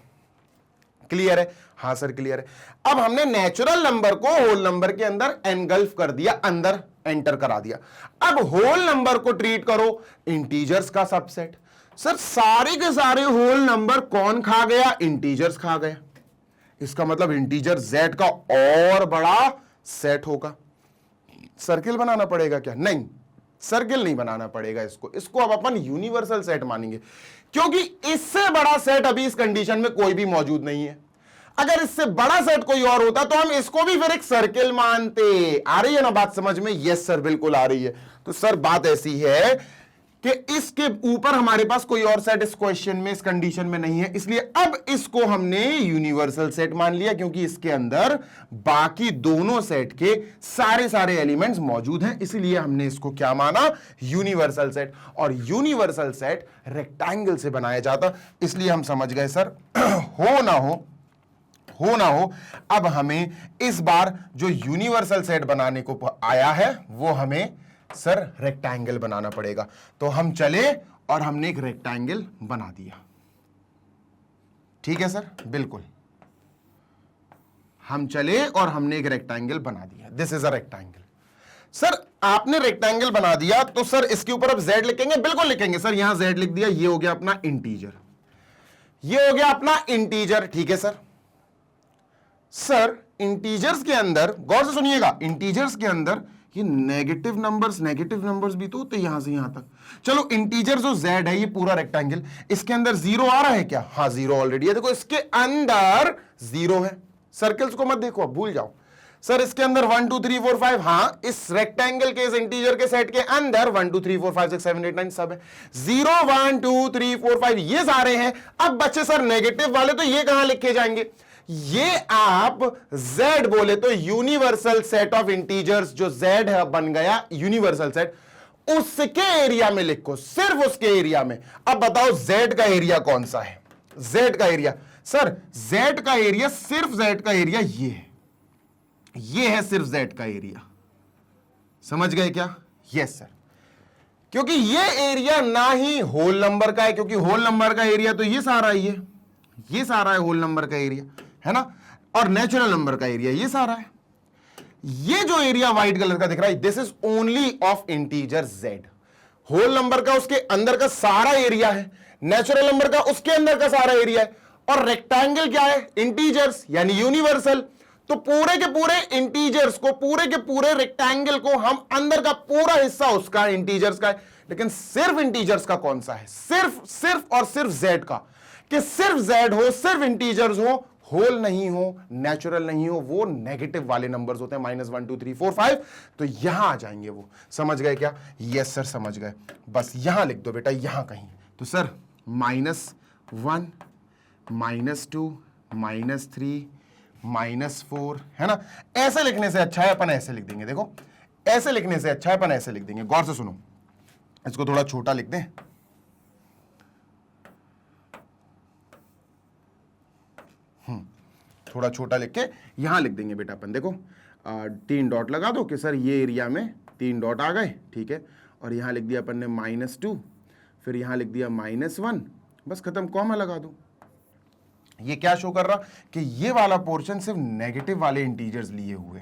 क्लियर है? हाँ सर क्लियर है। अब हमने नेचुरल नंबर को होल नंबर के अंदर एनगल्फ कर दिया, अंदर एंटर करा दिया। अब होल नंबर को ट्रीट करो इंटीजर्स का सबसेट। सर सारे के सारे होल नंबर कौन खा गया? इंटीजर्स खा गया। इसका मतलब इंटीजर z का और बड़ा सेट होगा। सर्किल बनाना पड़ेगा क्या? नहीं, सर्किल नहीं बनाना पड़ेगा। इसको अब अपन यूनिवर्सल सेट मानेंगे, क्योंकि इससे बड़ा सेट अभी इस कंडीशन में कोई भी मौजूद नहीं है। अगर इससे बड़ा सेट कोई और होता तो हम इसको भी फिर एक सर्किल मानते। आ रही है ना बात समझ में? यस सर बिल्कुल आ रही है। तो सर बात ऐसी है कि इसके ऊपर हमारे पास कोई और सेट इस क्वेश्चन में, इस कंडीशन में नहीं है, इसलिए अब इसको हमने यूनिवर्सल सेट मान लिया, क्योंकि इसके अंदर बाकी दोनों सेट के सारे एलिमेंट्स मौजूद हैं, इसलिए हमने इसको क्या माना? Universal set. और यूनिवर्सल सेट रेक्टेंगल से बनाया जाता, इसलिए हम समझ गए सर हो ना हो अब हमें इस बार जो यूनिवर्सल सेट बनाने को आया है वो हमें सर रेक्टेंगल बनाना पड़ेगा। तो हम चले और हमने एक रेक्टेंगल बना दिया। ठीक है सर, बिल्कुल हम चले और हमने एक रेक्टेंगल बना दिया। This is a rectangle. Sir आपने रेक्टेंगल बना दिया तो सर इसके ऊपर अब z लिखेंगे? बिल्कुल लिखेंगे सर। यहां z लिख दिया, ये हो गया अपना इंटीजर, ये हो गया अपना इंटीजर। ठीक है सर। सर इंटीजर्स के अंदर गौर से सुनिएगा, इंटीजर्स के अंदर ये नेगेटिव नंबर्स भी तो होते यहां से यहां तक। चलो इंटीजर जो z है ये पूरा रेक्टेंगल, इसके अंदर जीरो आ रहा है क्या? हाँ जीरो ऑलरेडी है। देखो इसके अंदर जीरो है। सर्कल्स को मत देखो, भूल जाओ। सर इसके अंदर 1 2 3 4 5, हाँ इस रेक्टेंगल के, इस इंटीजर के सेट के अंदर 1 2 3 4 5 6 7 8 9 सब है। 0 1 2 3 4 5 ये सारे हैं। अब बच्चे सर नेगेटिव वाले, तो ये कहां लिखे जाएंगे? ये आप z बोले तो यूनिवर्सल सेट ऑफ इंटीजर्स जो z है बन गया यूनिवर्सल सेट, उसके एरिया में लिखो, सिर्फ उसके एरिया में। अब बताओ z का एरिया कौन सा है? z का एरिया सर, z का एरिया, सिर्फ z का एरिया ये है सिर्फ z का एरिया। समझ गए क्या? Yes sir. क्योंकि ये एरिया ना ही होल नंबर का है, क्योंकि होल नंबर का एरिया तो ये सारा ही है, ये सारा है होल नंबर का एरिया, है ना। और नेचुरल नंबर का एरिया ये सारा है। ये जो एरिया व्हाइट कलर का दिख रहा है, this is only of integer z। Whole number का उसके अंदर का सारा एरिया है, नेचुरल नंबर का उसके अंदर का सारा एरिया है, और रेक्टेंगल क्या है? इंटीजर्स, यानी यूनिवर्सल। तो पूरे के पूरे इंटीजर्स को, पूरे के पूरे रेक्टेंगल को हम अंदर का पूरा हिस्सा उसका इंटीजर्स का है, लेकिन सिर्फ इंटीजर्स का कौन सा है? सिर्फ और सिर्फ z का। कि सिर्फ z हो, सिर्फ इंटीजर्स हो, होल नहीं हो, नेचुरल नहीं हो, वो नेगेटिव वाले नंबर्स होते हैं, -1 2 3 4 5। तो यहां आ जाएंगे वो। समझ गए क्या? यस सर समझ गए। बस यहां लिख दो बेटा, यहां कहीं। तो सर -1 -2 -3 -4, है ना। ऐसे लिखने से अच्छा है अपन ऐसे लिख देंगे। देखो ऐसे लिखने से अच्छा है अपन ऐसे लिख देंगे। गौर से सुनो, इसको थोड़ा छोटा लिख दें। थोड़ा छोटा लिख के यहां लिख देंगे बेटा अपन। देखो 3 डॉट लगा दो कि सर ये एरिया में 3 डॉट आ गए, ठीक है। और यहां लिख दिया अपन ने -2, फिर यहां लिख दिया -1, बस खत्म, कॉमा लगा दो। ये क्या शो कर रहा कि ये वाला पोर्शन सिर्फ नेगेटिव वाले इंटीजर्स लिए हुए।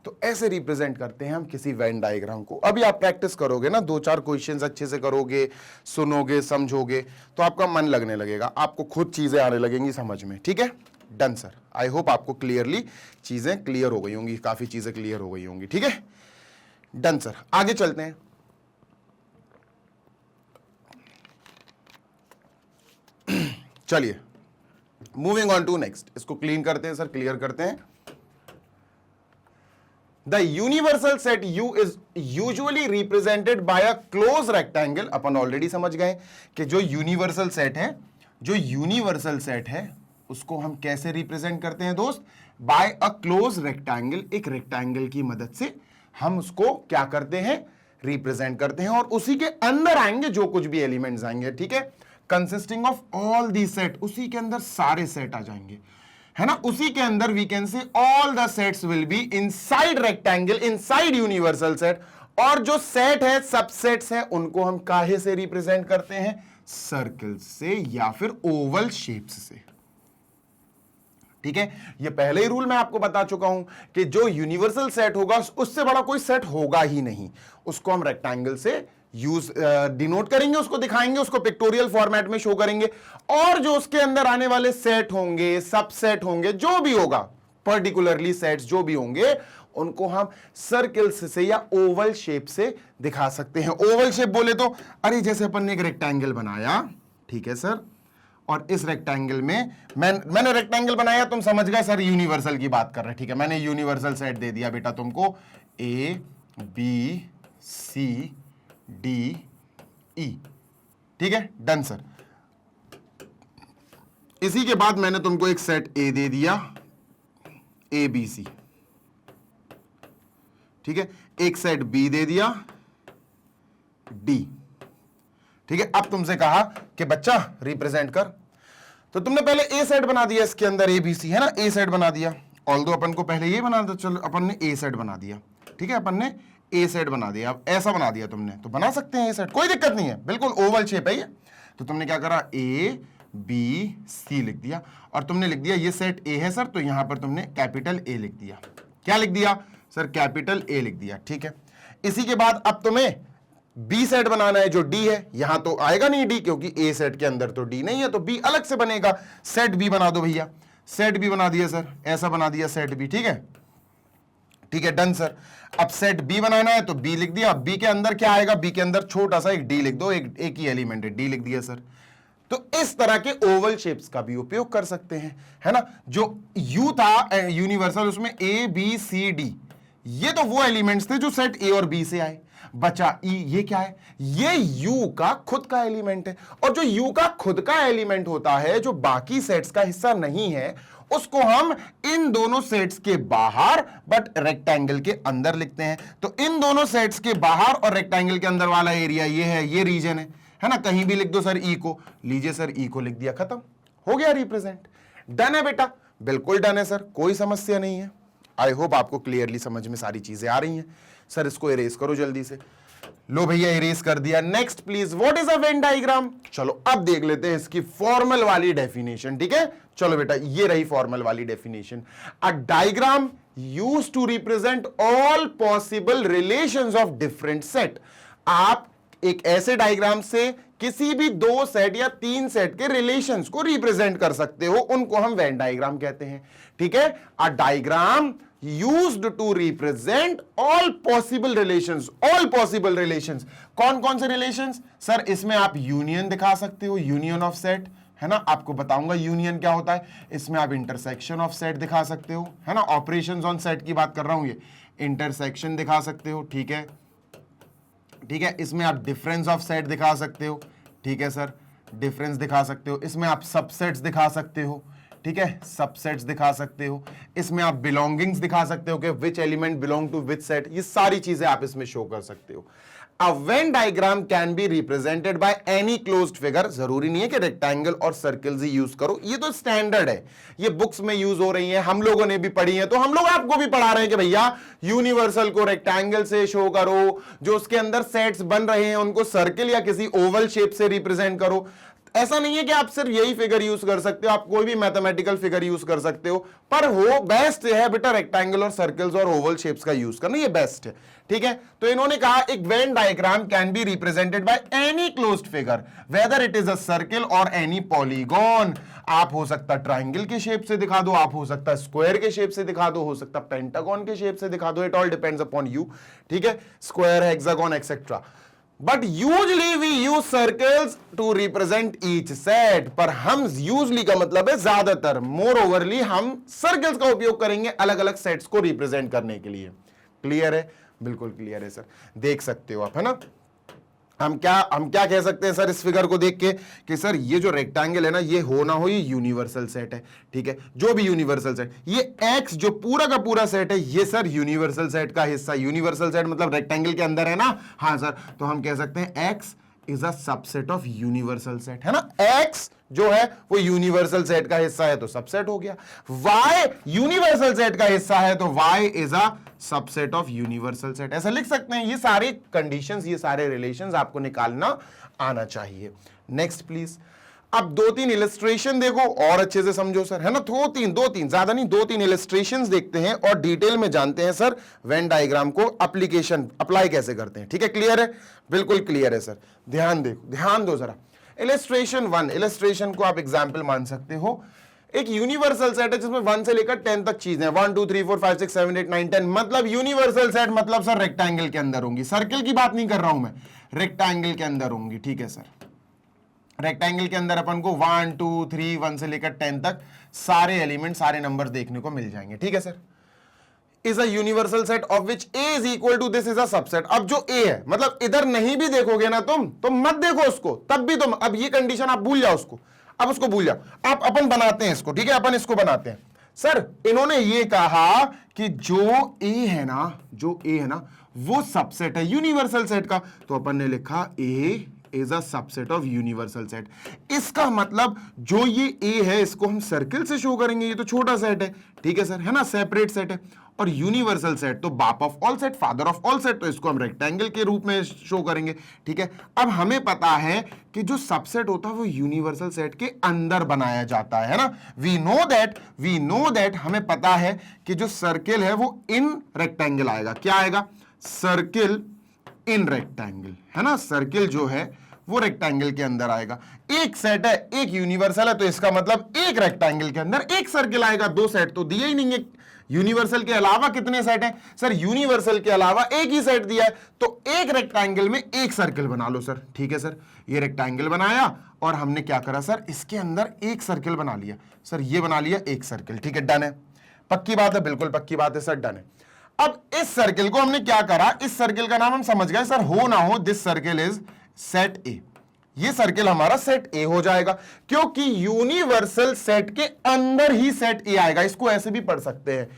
तो ऐसे रिप्रेजेंट करते हैं हम किसी वेन डायग्राम को। अभी आप प्रैक्टिस करोगे ना, 2-4 क्वेश्चंस अच्छे से करोगे, सुनोगे, समझोगे, तो आपका मन लगने लगेगा, आपको खुद चीजें आने लगेंगी समझ में। ठीक है, डन सर। आई होप आपको क्लियरली चीजें क्लियर हो गई होंगी, काफी चीजें क्लियर हो गई होंगी। ठीक है, डन सर। आगे चलते हैं। चलिए मूविंग ऑन टू नेक्स्ट। इसको क्लीन करते हैं सर, क्लियर करते हैं। The universal set U is usually represented by a close rectangle. Upon already समझ गए कि जो यूनिवर्सल सेट है उसको हम कैसे रिप्रेजेंट करते हैं दोस्त, बाय अ क्लोज रेक्टेंगल। एक रेक्टेंगल की मदद से हम उसको क्या करते हैं, रिप्रेजेंट करते हैं, और उसी के अंदर आएंगे जो कुछ भी एलिमेंट्स आएंगे, ठीक है, consisting of all the set, उसी के अंदर सारे सेट आ जाएंगे, है ना, उसी के अंदर we can say all the sets will be inside rectangle, inside universal set. और जो सेट है, सबसेट्स है, उनको हम काहे से रिप्रेजेंट करते हैं, सर्कल से या फिर ओवल शेप्स से, ठीक है। ये पहले ही रूल मैं आपको बता चुका हूं कि जो यूनिवर्सल सेट होगा उससे बड़ा कोई सेट होगा ही नहीं, उसको हम रेक्टेंगल से यूज डिनोट करेंगे, उसको दिखाएंगे, उसको पिक्टोरियल फॉर्मेट में शो करेंगे, और जो उसके अंदर आने वाले सेट होंगे, सबसेट होंगे, जो भी होगा, पर्टिकुलरली सेट्स जो भी होंगे, उनको हम सर्कल्स से या ओवल शेप से दिखा सकते हैं। ओवल शेप बोले तो अरे जैसे अपन ने एक रेक्टेंगल बनाया, ठीक है सर, और इस रेक्टेंगल में मैंने रेक्टेंगल बनाया, तुम समझ गए सर यूनिवर्सल की बात कर रहे, ठीक है, मैंने यूनिवर्सल सेट दे दिया बेटा तुमको, A B C D E, ठीक है, डन सर। इसी के बाद मैंने तुमको एक सेट A दे दिया, A B C, ठीक है, एक सेट B दे दिया, D, ठीक है। अब तुमसे कहा कि बच्चा रिप्रेजेंट कर, तो तुमने पहले ए सेट बना दिया, इसके अंदर ए बी सी है ना, ए सेट बना दिया, ऑल्दो अपन को पहले ये बना था, चलो अपन ने ए सेट बना दिया, ठीक है, अपन ने ए सेट बना दिया। अब ऐसा बना दिया तुमने, तो बना सकते हैं ए सेट, कोई दिक्कत नहीं है, बिल्कुल ओवल शेप है ये। तो तुमने क्या करा, ए बी सी लिख दिया, और तुमने लिख दिया ये सेट ए है सर, तो यहां पर तुमने कैपिटल ए लिख दिया। क्या लिख दिया सर, कैपिटल ए लिख दिया, ठीक है। इसी के बाद अब तुम्हें बी सेट बनाना है, जो डी है, यहां तो आएगा नहीं डी, क्योंकि ए सेट के अंदर तो डी नहीं है, तो बी अलग से बनेगा, सेट बी बना दो भैया, सेट बी बना दिया सर, ऐसा बना दिया सेट बी, ठीक है, ठीक है, डन सर। अब सेट बी बनाना है तो बी लिख दिया, बी के अंदर क्या आएगा, बी के अंदर छोटा सा एक डी लिख दो, एक ही एलिमेंट है, डी लिख दिया सर। तो इस तरह के ओवल शेप्स का भी उपयोग कर सकते हैं, है ना। जो यू था यूनिवर्सल, उसमें ए बी सी डी, ये तो वो एलिमेंट्स थे जो सेट ए और बी से आए। बचा ई, ये क्या है, ये यू का खुद का एलिमेंट है, और जो यू का खुद का एलिमेंट होता है, जो बाकी सेट्स का हिस्सा नहीं है, उसको हम इन दोनों सेट्स के बाहर बट रेक्टेंगल के अंदर लिखते हैं। तो इन दोनों सेट्स के बाहर और रेक्टेंगल के अंदर वाला एरिया ये है, ये रीजन है ना, कहीं भी लिख दो सर ई को, लीजिए सर ई को लिख दिया, खत्म हो गया रिप्रेजेंट। डन है बेटा, बिल्कुल डन है सर, कोई समस्या नहीं है। आई होप आपको क्लियरली समझ में सारी चीजें आ रही हैं। सर इसको इरेज करो जल्दी से, लो भैया इरेज कर दिया। Next please, what is a Venn diagram. चलो अब देख लेते हैं इसकी फॉर्मल वाली डेफिनेशन, ठीक है। चलो बेटा ये रही फॉर्मल वाली definition, a diagram used to represent all possible relations of different set. आप एक ऐसे डायग्राम से किसी भी दो सेट या तीन सेट के रिलेशंस को रिप्रेजेंट कर सकते हो, उनको हम वेन डायग्राम कहते हैं, ठीक है। A diagram used to represent all possible relations, all possible relations. कौन कौन से रिलेशंस सर, इसमें आप यूनियन दिखा सकते हो, यूनियन ऑफ सेट, है ना, आपको बताऊंगा यूनियन क्या होता है। इसमें आप इंटरसेक्शन ऑफ सेट दिखा सकते हो, है ना, ऑपरेशंस ऑन सेट की बात कर रहा हूं, ये इंटरसेक्शन दिखा सकते हो, ठीक है, ठीक है। इसमें आप डिफरेंस ऑफ सेट दिखा सकते हो, ठीक है सर, डिफरेंस दिखा सकते हो। इसमें आप सबसेट्स दिखा सकते हो, ठीक है, सबसेट्स दिखा सकते हो। इसमें आप बिलोंगिंग्स दिखा सकते हो कि which element belong to which set, ये सारी चीजें आप इसमें शो कर सकते हो। A Venn diagram can be represented by any closed figure. जरूरी नहीं है कि रेक्टेंगल और सर्कल्स ही यूज करो, ये तो स्टैंडर्ड है, ये बुक्स में यूज हो रही है, हम लोगों ने भी पढ़ी है, तो हम लोग आपको भी पढ़ा रहे हैं कि भैया यूनिवर्सल को रेक्टेंगल से शो करो, जो उसके अंदर सेट्स बन रहे हैं उनको सर्कल या किसी ओवल शेप से रिप्रेजेंट करो। ऐसा नहीं है कि आप सिर्फ यही फिगर यूज कर सकते हो, आप कोई भी मैथमेटिकल फिगर यूज कर सकते हो, पर हो बेस्ट है बेटा रेक्टेंगल और सर्कल्स और ओवल शेप्स का यूज करना, ये बेस्ट है, ठीक है। तो इन्होंने कहा एक when diagram can be represented by any closed figure whether it is a circle और एनी पॉलीगॉन। आप हो सकता ट्राइंगल के शेप से दिखा दो, आप हो सकता स्क्वायर के शेप से दिखा दो, हो सकता पेंटागन के शेप से दिखा दो, it all depends upon you, ठीक है, square, hexagon etcetera. But usually we use circles to represent each set. पर हम यूजली का मतलब है ज्यादातर, मोर ओवरली हम सर्कल्स का उपयोग करेंगे अलग अलग सेट्स को रिप्रेजेंट करने के लिए, क्लियर है? बिल्कुल क्लियर है सर, देख सकते हो आप, है ना। हम क्या कह सकते हैं सर इस फिगर को देख के कि सर ये जो रेक्टेंगल है ना, ये हो ना हो ये यूनिवर्सल सेट है, ठीक है, जो भी यूनिवर्सल सेट, ये एक्स जो पूरा का पूरा सेट है ये सर यूनिवर्सल सेट का हिस्सा, यूनिवर्सल सेट मतलब रेक्टेंगल के अंदर है ना, हाँ सर, तो हम कह सकते हैं x is a subset of universal set, है ना। एक्स जो है वो यूनिवर्सल सेट का हिस्सा है तो सबसेट हो गया, y यूनिवर्सल सेट का हिस्सा है तो y is a subset of universal set, ऐसा लिख सकते हैं। ये सारे कंडीशंस, ये सारे रिलेशंस आपको निकालना आना चाहिए। Next please. अब दो तीन इलस्ट्रेशन देखो और अच्छे से समझो सर, है ना। दो तीन ज्यादा नहीं, दो तीन इलस्ट्रेशंस देखते हैं और डिटेल में जानते हैं सर वेन डायग्राम को अप्लाई कैसे करते हैं, ठीक है। क्लियर है? बिल्कुल क्लियर है सर। ध्यान दो जरा। इलस्ट्रेशन 1, इलस्ट्रेशन को आप एग्जाम्पल मान सकते हो। एक यूनिवर्सल सेट है जिसमें 1 से लेकर 10 तक चीजें, 1 2 3 4 5 6 7 8 9 10, मतलब यूनिवर्सल सेट मतलब सर रेक्टेंगल के अंदर होंगी, सर्किल की बात नहीं कर रहा हूं मैं, रेक्टेंगल के अंदर होंगी, ठीक है सर। रेक्टेंगल के अंदर अपन को 1 2 3 1 से लेकर 10 तक सारे एलिमेंट, सारे नंबर्स देखने को मिल जाएंगे, ठीक है sir. Is a universal set of which A is equal to this is a subset. अब जो ए है, मतलब इधर नहीं भी देखोगे ना तुम, तो मत देखो उसको, तब भी तुम, अब ये कंडीशन आप भूल जाओ उसको, अब उसको भूल जाओ। आप अपन बनाते हैं इसको, ठीक है, अपन इसको बनाते हैं। सर इन्होंने ये कहा कि जो ए है ना वो सबसेट है यूनिवर्सल सेट का, तो अपन ने लिखा A is a subset of universal set. इसका मतलब जो ये ए है इसको हम सर्किल से शो करेंगे, ये तो छोटा सेट है, ठीक है सर, है ना, सेपरेट सेट है। और यूनिवर्सल सेट तो बाप of all set, father of all set, तो इसको हम रेक्टेंगल के रूप में शो करेंगे, ठीक है। अब हमें पता है कि जो सबसेट होता है वो यूनिवर्सल सेट के अंदर बनाया जाता है ना। वी नो दैट हमें पता है कि जो सर्किल है वो इन रेक्टेंगल आएगा। क्या आएगा? सर्किल इन रेक्टेंगल, है ना। सर्किल जो है वो रेक्टेंगल के अंदर आएगा। एक सेट है, एक यूनिवर्सल है, तो इसका मतलब एक रेक्टेंगल के अंदर एक सर्किल आएगा। दो सेट तो दिए ही नहीं है। यूनिवर्सल के अलावा कितने सेट हैं सर? यूनिवर्सल के अलावा एक ही सेट दिया है, तो एक रेक्टेंगल में एक सर्किल बना लो सर, ठीक है सर। ये रेक्टेंगल बनाया और हमने क्या करा सर, इसके अंदर एक सर्किल बना लिया सर, ये बना लिया एक सर्किल, ठीक है, डन है। पक्की बात है? बिल्कुल पक्की बात है सर, डन है। अब इस सर्किल को हमने क्या करा, इस सर्किल का नाम हम समझ गए सर, हो ना हो दिस सर्किल इज सेट ए। ये सर्किल हमारा सेट ए हो जाएगा, क्योंकि यूनिवर्सल सेट के अंदर ही सेट ए आएगा। इसको ऐसे भी पढ़ सकते हैं,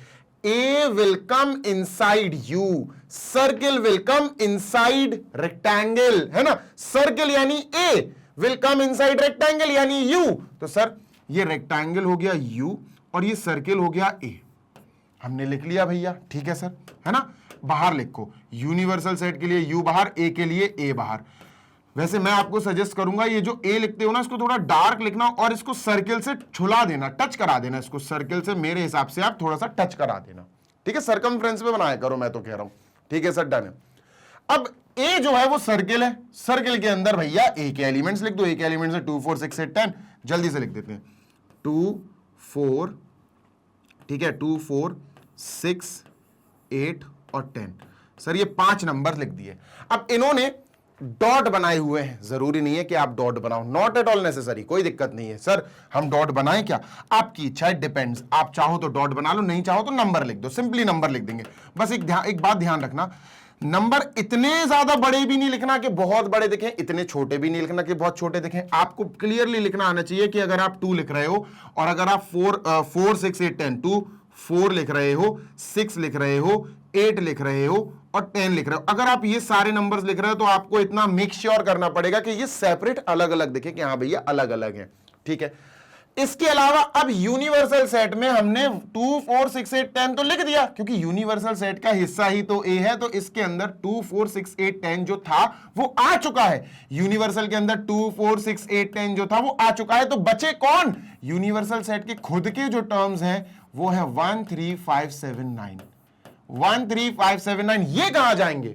A will come inside U, circle will come inside rectangle, है ना। सर्किल यानी A, will come inside rectangle यानी यू। तो सर ये रेक्टेंगल हो गया यू और ये सर्किल हो गया ए। हमने लिख लिया भैया, ठीक है सर, है ना। बाहर लिखो, यूनिवर्सल सेट के लिए यू बाहर, ए के लिए ए बाहर। वैसे मैं आपको सजेस्ट करूंगा ये जो ए लिखते हो ना, इसको थोड़ा डार्क लिखना और इसको सर्किल से छुला देना, टच करा देना इसको सर्किल से, मेरे हिसाब से आप थोड़ा सा टच करा देना, ठीक है। सर्कमफ्रेंस पे बनाया करो, मैं तो कह रहा हूं, ठीक है सर, डन है। अब ए जो है वो सर्किल है, सर्किल के अंदर भैया ए के एलिमेंट्स लिख दो। ए के एलिमेंट्स है 2 4 6 8 10, जल्दी से लिख देते हैं 2 4, ठीक है, 2 4 6 8 और 10। सर ये 5 नंबर लिख दिए। अब इन्होंने डॉट बनाए हुए हैं, जरूरी नहीं है कि आप डॉट बनाओ, नॉट एट ऑल नेसेसरी, कोई दिक्कत नहीं है सर हम डॉट बनाएं क्या, आपकी इच्छा है, डिपेंड्स। आप चाहो तो डॉट बना लो, नहीं चाहो तो नंबर लिख दो, सिंपली नंबर लिख देंगे। बस एक बात ध्यान रखना, नंबर इतने ज्यादा बड़े भी नहीं लिखना कि बहुत बड़े दिखें, इतने छोटे भी नहीं लिखना कि बहुत छोटे दिखें। आपको क्लियरली लिखना आना चाहिए कि अगर आप 2 लिख रहे हो और अगर आप 4 6 8 10, 2 4 लिख रहे हो, 6 लिख रहे हो, 8 लिख रहे हो और 10 लिख रहे हो, अगर आप ये सारे नंबर्स लिख रहे हो तो आपको इतना मेक श्योर करना पड़ेगा कि ये सेपरेट अलग अलग दिखे, कि हाँ भैया अलग अलग है, ठीक है। इसके अलावा अब यूनिवर्सल सेट में हमने 2 4 6 8 10 तो लिख दिया, क्योंकि यूनिवर्सल सेट का हिस्सा ही तो ए है, तो इसके अंदर 2 4 6 8 10 जो था वो आ चुका है। यूनिवर्सल के अंदर 2 4 6 8 10 जो था वो आ चुका है, तो बचे कौन? यूनिवर्सल सेट के खुद के जो टर्म्स हैं वो है 1 3 5 7 9, 1 3 5 7 9। ये कहां जाएंगे?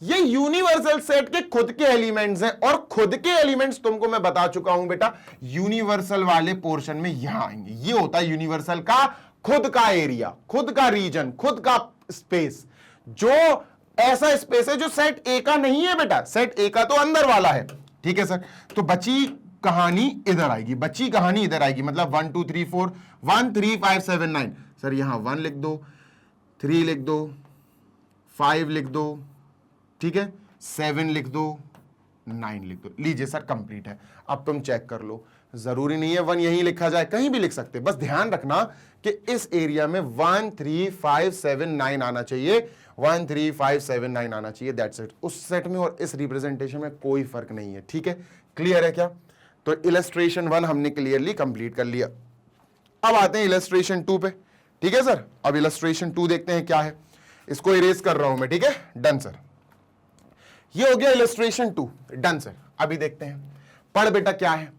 ये यूनिवर्सल सेट के खुद के एलिमेंट्स हैं, और खुद के एलिमेंट्स तुमको मैं बता चुका हूं बेटा, यूनिवर्सल वाले पोर्शन में यहां आएंगे। ये होता है यूनिवर्सल का खुद का एरिया, खुद का रीजन, खुद का स्पेस, जो ऐसा स्पेस है जो सेट ए का नहीं है बेटा, सेट ए का तो अंदर वाला है, ठीक है सर। तो बची कहानी इधर आएगी, बची कहानी इधर आएगी, मतलब 1 2 3 4 1 3 5 7 9। सर यहां 1 लिख दो, 3 लिख दो, 5 लिख दो, ठीक है, 7 लिख दो, 9 लिख दो। लीजिए सर कंप्लीट है। अब तुम चेक कर लो, जरूरी नहीं है 1 यहीं लिखा जाए, कहीं भी लिख सकते, बस ध्यान रखना कि इस एरिया में 1 3 5 7 9 आना चाहिए, 1 3 5 7 9 आना चाहिए, दैट्स इट। उस सेट में और इस रिप्रेजेंटेशन में कोई फर्क नहीं है, ठीक है, क्लियर है क्या? तो इलस्ट्रेशन 1 हमने क्लियरली कंप्लीट कर लिया। अब आते हैं इलस्ट्रेशन 2 पे, ठीक है सर। अब इलस्ट्रेशन 2 देखते हैं क्या है, इसको इरेज कर रहा हूं मैं, ठीक है, डन सर। ये हो गया इलस्ट्रेशन 2, डन सर। अभी देखते हैं, पढ़ बेटा क्या है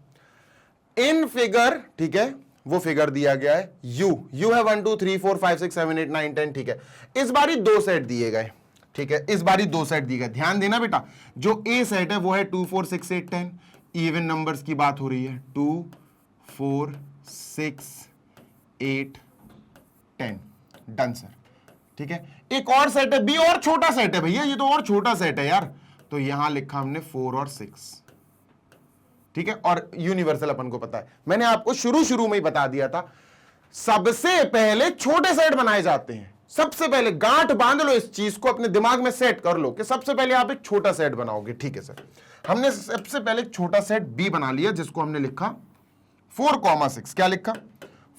इन फिगर, ठीक है, वो फिगर दिया गया है यू है 1 2 3 4 5 6 7 8 9 10, ठीक है। इस बारी 2 सेट दिए गए, ठीक है, इस बारी 2 सेट दिए गए। ध्यान देना बेटा, जो ए सेट है वो है 2 4 6 8 10, इवन नंबर्स की बात हो रही है, 2 4 6 8 10, डन सर, ठीक है। एक और सेट है बी, और छोटा सेट है भैया, ये तो और छोटा सेट है यार, तो यहां लिखा हमने 4 और 6, ठीक है। और यूनिवर्सल अपन को पता है, मैंने आपको शुरू में ही बता दिया था, सबसे पहले छोटे सेट बनाए जाते हैं। सबसे पहले गांठ बांध लो, इस चीज को अपने दिमाग में सेट कर लो कि सबसे पहले आप एक छोटा सेट बनाओगे, ठीक है सर। हमने सबसे पहले एक छोटा सेट बी बना लिया, जिसको हमने लिखा 4,6। क्या लिखा?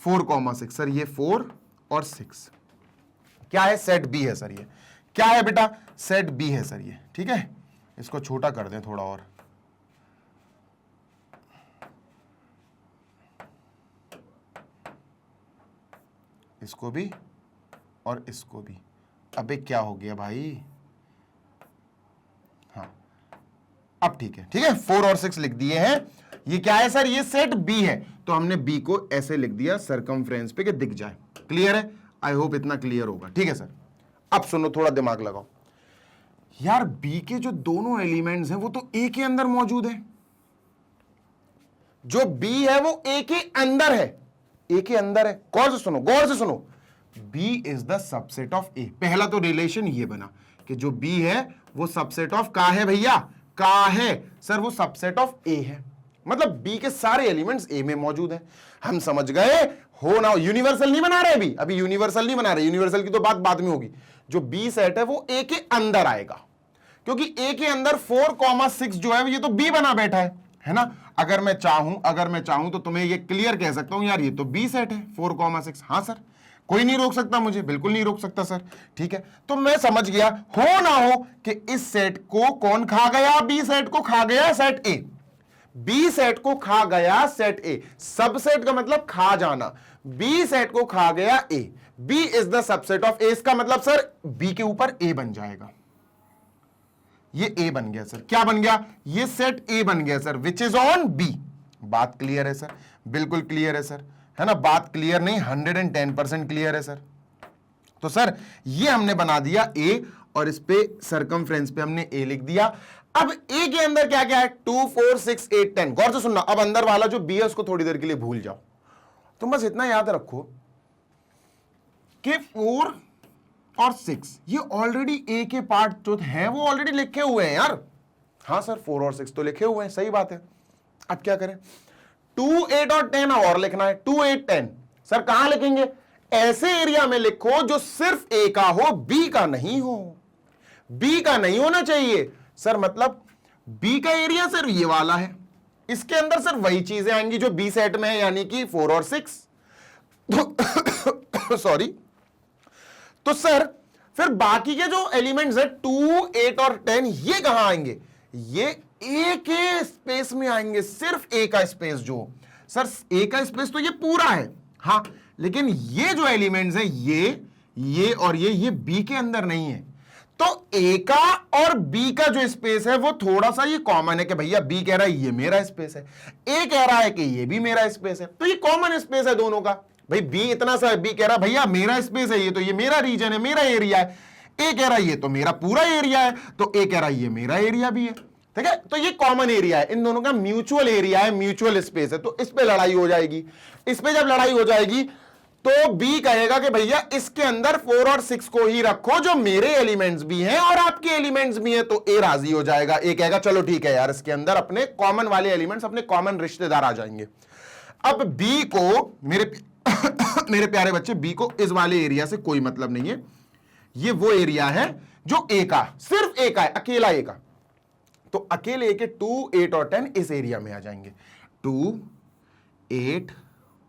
4,6। सर ये 4 और 6 क्या है? सेट बी है सर। ये क्या है बेटा? सेट बी है सर ये, ठीक है। इसको छोटा कर दें थोड़ा और, इसको भी और इसको भी। अबे क्या हो गया भाई? हाँ अब ठीक है, ठीक है। 4 और 6 लिख दिए हैं। ये क्या है सर? ये सेट बी है, तो हमने बी को ऐसे लिख दिया सरकमफ्रेंस पे कि दिख जाए। क्लियर है? आई होप इतना क्लियर होगा, ठीक है सर। अब सुनो, थोड़ा दिमाग लगाओ यार, बी के जो दोनों एलिमेंट्स हैं वो तो ए के अंदर मौजूद है। जो बी है वो ए के अंदर है, ए के अंदर है। गौर से सुनो, गौर से सुनो, B is the subset of A. पहला तो रिलेशन ये बना कि जो बी है वो सबसेट ऑफ का है भैया, का है सर, वो सबसेट ऑफ ए है। मतलब बी के सारे एलिमेंट्स ए में मौजूद हैं। हम समझ गए हो ना? यूनिवर्सल नहीं बना रहे अभी यूनिवर्सल नहीं बना रहे, यूनिवर्सल की तो बात बाद में होगी। जो बी सेट है वो ए के अंदर आएगा, क्योंकि ए के अंदर 4,6 जो है ये तो बी बना बैठा है ना। अगर मैं चाहूं तो तुम्हें ये क्लियर कह सकता हूं यार, ये तो बी सेट है 4,6। हाँ सर, कोई नहीं रोक सकता मुझे, बिल्कुल नहीं रोक सकता सर, ठीक है। तो मैं समझ गया, हो ना हो कि इस सेट को कौन खा गया? बी सेट को खा गया सेट ए। बी सेट को खा गया सेट ए। सबसेट का मतलब खा जाना। बी सेट को खा गया A. B is the subset of A. इसका मतलब सर बी के ऊपर ए बन जाएगा। ये ए बन गया सर। क्या बन गया? ये सेट ए बन गया sir, which is on B. बात क्लियर है सर? बिल्कुल क्लियर है सर, है ना? बात क्लियर नहीं, 110% क्लियर है सर। तो सर ये हमने बना दिया ए, और इस पे सरकमफ्रेंस पे हमने ए लिख दिया। अब ए के अंदर क्या क्या है? 2 4 6 8 10। गौर से सुनना, अब अंदर वाला जो बी है उसको थोड़ी देर के लिए भूल जाओ। तुम बस इतना याद रखो कि 4 और 6 ये ऑलरेडी ए के पार्ट जो है वो ऑलरेडी लिखे हुए हैं यार। हाँ सर, 4 और 6 तो लिखे हुए हैं, सही बात है। अब क्या करें? 2 8 और 10 और लिखना है। 2 8 10 सर कहां लिखेंगे? ऐसे एरिया में लिखो जो सिर्फ ए का हो, बी का नहीं हो। बी का नहीं होना चाहिए सर, मतलब बी का एरिया सर ये वाला है, इसके अंदर सर वही चीजें आएंगी जो बी सेट में है, यानी कि 4 और 6। सॉरी, तो सर फिर बाकी के जो एलिमेंट्स है 2 8 और 10 ये कहां आएंगे? ये ए के स्पेस में आएंगे, सिर्फ ए का स्पेस। जो सर ए का स्पेस तो ये पूरा है, हाँ, लेकिन ये जो एलिमेंट्स हैं ये और ये बी के अंदर नहीं है। तो ए का और बी का जो स्पेस है वो थोड़ा सा ये कॉमन है कि भैया बी कह रहा है ये मेरा स्पेस है, ए कह रहा है कि ये भी मेरा स्पेस है, तो ये कॉमन स्पेस है दोनों का। भाई बी इतना सा, बी कह रहा है भैया मेरा स्पेस है, ये तो ये मेरा रीजन है, मेरा एरिया है। ए कह रहा है ये तो मेरा पूरा एरिया है, तो ए कह रहा है ये मेरा एरिया भी है, ठीक है। तो ये कॉमन एरिया है, इन दोनों का म्यूचुअल एरिया है, म्यूचुअल स्पेस है। तो इस पे लड़ाई हो जाएगी। इस पे जब लड़ाई हो जाएगी तो बी कहेगा कि भैया इसके अंदर 4 और 6 को ही रखो जो मेरे एलिमेंट्स भी हैं और आपके एलिमेंट्स भी हैं। तो ए राजी हो जाएगा, ए कहेगा चलो ठीक है यार, इसके अंदर अपने कॉमन वाले एलिमेंट्स, अपने कॉमन रिश्तेदार आ जाएंगे। अब बी को मेरे प्यारे बच्चे, बी को इस वाले एरिया से कोई मतलब नहीं है, ये वो एरिया है जो ए का, सिर्फ ए का है, अकेला ए का। तो अकेले ए के 2, 8 और 10 इस एरिया में आ जाएंगे। 2, 8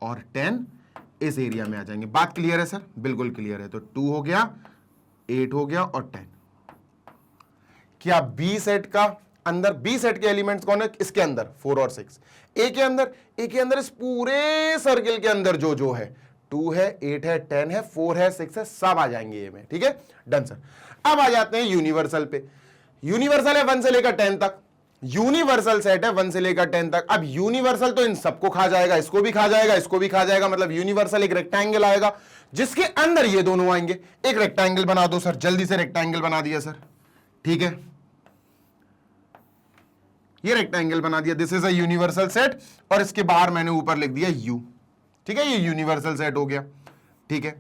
और 10 इस एरिया में आ जाएंगे। बात क्लियर है सर? बिल्कुल क्लियर है। तो 2 हो गया, 8 हो गया और 10। क्या बी सेट का अंदर, बी सेट के एलिमेंट्स कौन है इसके अंदर? 4 और 6। ए के अंदर इस पूरे सर्किल के अंदर जो जो है 2 है, 8 है, 10 है, 4 है, 6 है, सब आ जाएंगे ए में। ठीक है, डन सर। अब आ जाते हैं यूनिवर्सल पे। यूनिवर्सल है 1 से लेकर 10 तक, यूनिवर्सल सेट है 1 से लेकर 10 तक। अब यूनिवर्सल तो इन सबको खा जाएगा, इसको भी खा जाएगा, इसको भी खा जाएगा। मतलब यूनिवर्सल एक रेक्टेंगल आएगा जिसके अंदर ये दोनों आएंगे। एक रेक्टेंगल बना दो सर, जल्दी से रेक्टेंगल बना दिया सर। ठीक है, ये रेक्टेंगल बना दिया, this is a universal set, और इसके बाहर मैंने ऊपर लिख दिया यू। ठीक है, ये यूनिवर्सल सेट हो गया। ठीक है,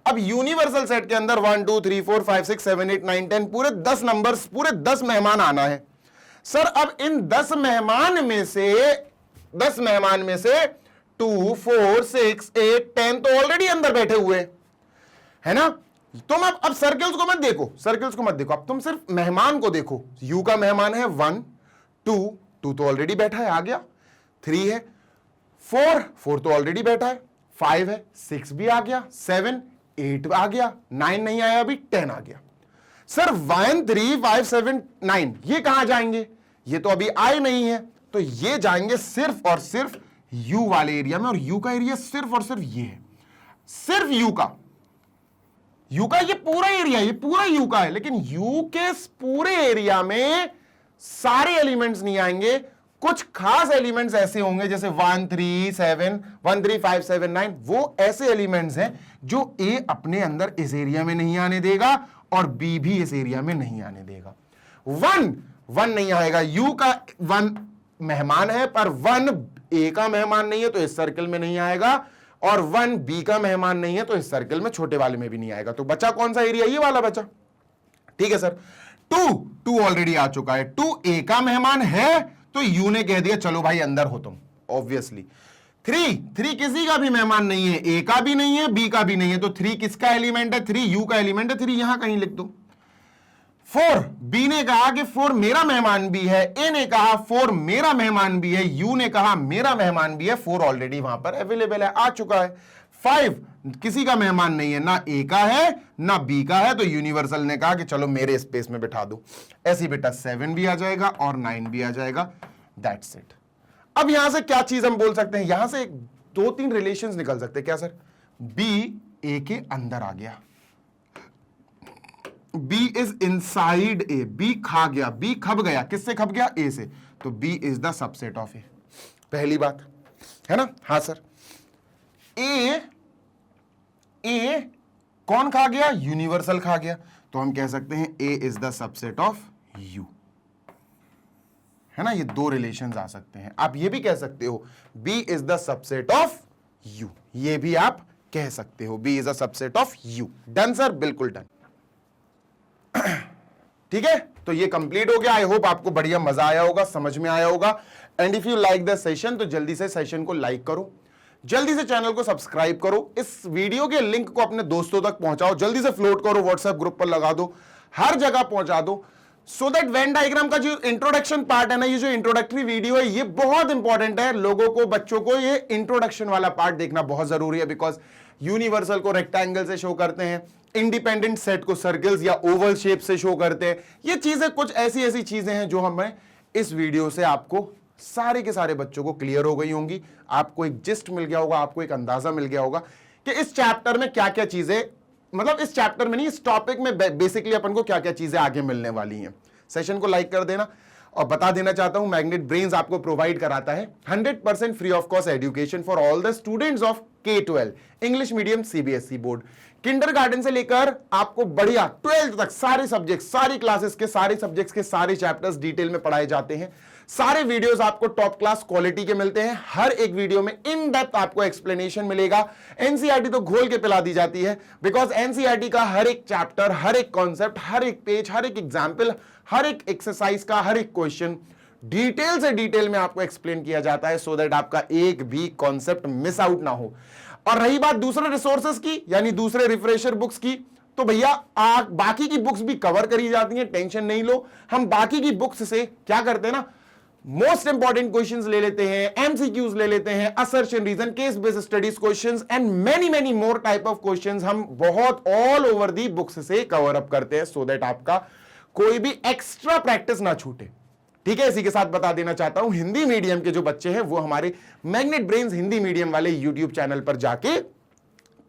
अब यूनिवर्सल सेट के अंदर 1 2 3 4 5 6 7 8 9 10 पूरे 10 नंबर्स, पूरे 10 मेहमान आना है सर। अब इन 10 मेहमान में से 2 4 6 8 10 तो ऑलरेडी अंदर बैठे हुए है ना। तुम अब सर्कल्स को मत देखो, सर्कल्स को मत देखो, अब तुम सिर्फ मेहमान को देखो। यू का मेहमान है 1 2 तो ऑलरेडी बैठा है, आ गया। 3 है, 4 तो ऑलरेडी बैठा है, 5 है, 6 भी आ गया, 7 8 आ गया, 9 नहीं आया अभी, 10 आ गया। सर 1 3 5 7 9 ये कहां जाएंगे? ये तो अभी आए नहीं है, तो ये जाएंगे सिर्फ और सिर्फ यू वाले एरिया में। और यू का एरिया सिर्फ और सिर्फ ये है, सिर्फ यू का ये पूरा एरिया, ये पूरा यू का है। लेकिन यू के पूरे एरिया में सारे एलिमेंट्स नहीं आएंगे, कुछ खास एलिमेंट्स ऐसे होंगे जैसे 1 3 5 7 9, वो ऐसे एलिमेंट्स हैं जो ए अपने अंदर इस एरिया में नहीं आने देगा और बी भी इस एरिया में नहीं आने देगा। 1 नहीं आएगा, यू का 1 मेहमान है पर 1 ए का मेहमान नहीं है तो इस सर्कल में नहीं आएगा, और 1 बी का मेहमान नहीं है तो इस सर्कल में छोटे वाले में भी नहीं आएगा। तो बचा कौन सा एरिया? ये वाला बचा। ठीक है सर, 2 ऑलरेडी आ चुका है, 2 ए का मेहमान है तो यू ने कह दिया चलो भाई अंदर हो तुम, ऑब्वियसली। 3 किसी का भी मेहमान नहीं है, ए का भी नहीं है, बी का भी नहीं है, तो 3 किसका एलिमेंट है? 3 यू का एलिमेंट है, 3 यहां कहीं लिख दो। 4 बी ने कहा कि 4 मेरा मेहमान भी है, ए ने कहा 4 मेरा मेहमान भी है, यू ने कहा मेरा मेहमान भी है, 4 ऑलरेडी वहां पर अवेलेबल है, आ चुका है। 5 किसी का मेहमान नहीं है, ना ए का है ना बी का है, तो यूनिवर्सल ने कहा कि चलो मेरे स्पेस में बिठा दो। ऐसी बेटा 7 भी आ जाएगा और 9 भी आ जाएगा, दैट्स इट। अब यहां से क्या चीज हम बोल सकते हैं? यहां से 2-3 रिलेशंस निकल सकते हैं। क्या सर? बी ए के अंदर आ गया, B is inside A, B खा गया, बी खप गया, किससे खप गया? ए से, तो B is the subset of A. पहली बात है ना? हाँ सर। ए कौन खा गया? यूनिवर्सल खा गया, तो हम कह सकते हैं A is the subset of U, है ना। ये 2 रिलेशंस आ सकते हैं। आप ये भी कह सकते हो B is the subset of U, ये भी आप कह सकते हो B is the subset of U. Done sir? बिल्कुल डन। ठीक है, तो ये कंप्लीट हो गया। आई होप आपको बढ़िया मजा आया होगा, समझ में आया होगा। And if you like the session तो जल्दी से सेशन को लाइक करो, जल्दी से चैनल को सब्सक्राइब करो, इस वीडियो के लिंक को अपने दोस्तों तक पहुंचाओ, जल्दी से फ्लोट करो, व्हाट्सएप ग्रुप पर लगा दो, हर जगह पहुंचा दो, सो दैट वेन डायग्राम का जो इंट्रोडक्शन पार्ट है ना, ये जो इंट्रोडक्टरी वीडियो है, ये बहुत इंपॉर्टेंट है। लोगों को, बच्चों को ये इंट्रोडक्शन वाला पार्ट देखना बहुत जरूरी है, बिकॉज यूनिवर्सल को रेक्टेंगल से शो करते हैं, इंडिपेंडेंट सेट को सर्कल्स या ओवल शेप से शो करते हैं। ये चीजें कुछ ऐसी चीजें हैं जो हमें इस वीडियो से आपको सारे के सारे बच्चों को क्लियर हो गई होंगी। आपको एक जिस्ट मिल गया होगा, आपको एक अंदाजा मिल गया होगा कि इस चैप्टर में क्या क्या चीजें, मतलब इस चैप्टर में नहीं, इस टॉपिक में बेसिकली अपन को क्या क्या चीजें आगे मिलने वाली हैं। सेशन को लाइक कर देना और बता देना चाहता हूं, मैग्नेट ब्रेन्स आपको प्रोवाइड कराता है 100% free of cost education for all the students of K-12 English medium CBSE board. Kindergarten से लेकर आपको बढ़िया 12th तक सारे सब्जेक्ट, सारी क्लासेस के सारे सब्जेक्ट्स के सारे चैप्टर्स डिटेल में पढ़ाए जाते हैं। सारे वीडियोस आपको टॉप क्लास क्वालिटी के मिलते हैं, हर एक वीडियो में इन डेप्थ आपको एक्सप्लेनेशन मिलेगा। एनसीईआरटी तो घोल के पिला दी जाती है, बिकॉज एनसीईआरटी का हर एक चैप्टर, हर एक कॉन्सेप्ट, हर एक पेज, हर एक एग्जाम्पल, हर एक एक्सरसाइज का हर एक क्वेश्चन डिटेल से डिटेल में आपको एक्सप्लेन किया जाता है, सो दैट आपका एक भी कॉन्सेप्ट मिस आउट ना हो। और रही बात दूसरे रिसोर्सेस की, यानी दूसरे रिफ्रेशर बुक्स की, तो भैया बाकी की बुक्स भी कवर करी जाती हैं, टेंशन नहीं लो। हम बाकी की बुक्स से क्या करते हैं ना, मोस्ट इंपॉर्टेंट क्वेश्चंस ले लेते हैं, एमसीक्यूज ले लेते हैं, assertion reason, case based studies questions and many many more type of questions हम बहुत ऑल ओवर दी बुक्स से कवर अप करते हैं, सो दैट आपका कोई भी एक्स्ट्रा प्रैक्टिस ना छूटे। ठीक है, इसी के साथ बता देना चाहता हूं, हिंदी मीडियम के जो बच्चे हैं वो हमारे मैग्नेट ब्रेन्स हिंदी मीडियम वाले यूट्यूब चैनल पर जाके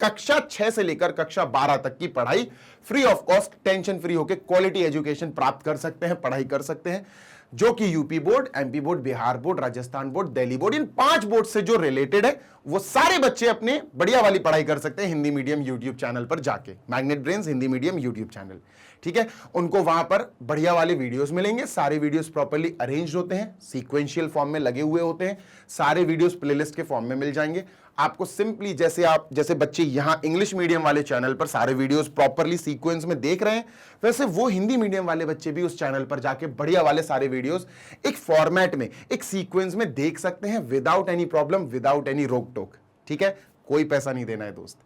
कक्षा 6 से लेकर कक्षा 12 तक की पढ़ाई free of cost, tension free होकर क्वालिटी एजुकेशन प्राप्त कर सकते हैं, पढ़ाई कर सकते हैं, जो कि UP board, MP board, Bihar board, Rajasthan board, Delhi board, इन 5 बोर्ड से जो रिलेटेड है वो सारे बच्चे अपने बढ़िया वाली पढ़ाई कर सकते हैं हिंदी मीडियम यूट्यूब चैनल पर जाके, magnet brains Hindi medium YouTube channel. ठीक है, उनको वहां पर बढ़िया वाले वीडियोस मिलेंगे, सारे वीडियोस प्रॉपर्ली अरेंज्ड होते हैं, सीक्वेंशियल फॉर्म में लगे हुए होते हैं, सारे वीडियोस प्लेलिस्ट के फॉर्म में मिल जाएंगे आपको। सिंपली जैसे बच्चे यहां इंग्लिश मीडियम वाले चैनल पर सारे वीडियोस प्रॉपर्ली सीक्वेंस में देख रहे हैं, वैसे वो हिंदी मीडियम वाले बच्चे भी उस चैनल पर जाके बढ़िया वाले सारे वीडियोस एक फॉर्मेट में, एक सीक्वेंस में देख सकते हैं, without any problem, without any रोक टोक। ठीक है, कोई पैसा नहीं देना है दोस्त।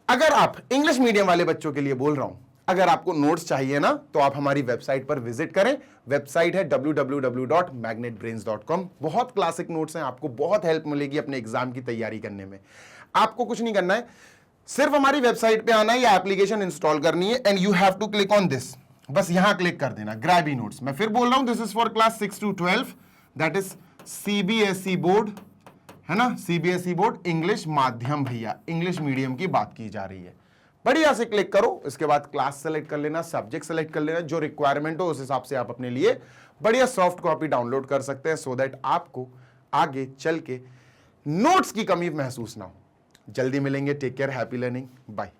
अगर आप इंग्लिश मीडियम वाले बच्चों के लिए बोल रहा हूं, अगर आपको नोट्स चाहिए ना, तो आप हमारी वेबसाइट पर विजिट करें। वेबसाइट है www.magnetbrains.com। बहुत क्लासिक नोट्स हैं, आपको बहुत हेल्प मिलेगी अपने एग्जाम की तैयारी करने में। आपको कुछ नहीं करना है, सिर्फ हमारी वेबसाइट पे आना है, या एप्लीकेशन इंस्टॉल करनी है, and you have to click on this. बस यहां क्लिक कर देना, ग्रैब ई नोट्स। मैं फिर बोल रहा हूं, this is for class 6 to 12, that is CBSE board, है ना, सीबीएसई बोर्ड इंग्लिश माध्यम। भैया इंग्लिश मीडियम की बात की जा रही है। बढ़िया से क्लिक करो, इसके बाद क्लास सेलेक्ट कर लेना, सब्जेक्ट सेलेक्ट कर लेना, जो रिक्वायरमेंट हो उस हिसाब से आप अपने लिए बढ़िया सॉफ्ट कॉपी डाउनलोड कर सकते हैं, सो दैट आपको आगे चल के नोट्स की कमी महसूस ना हो। जल्दी मिलेंगे, take care, happy learning, bye.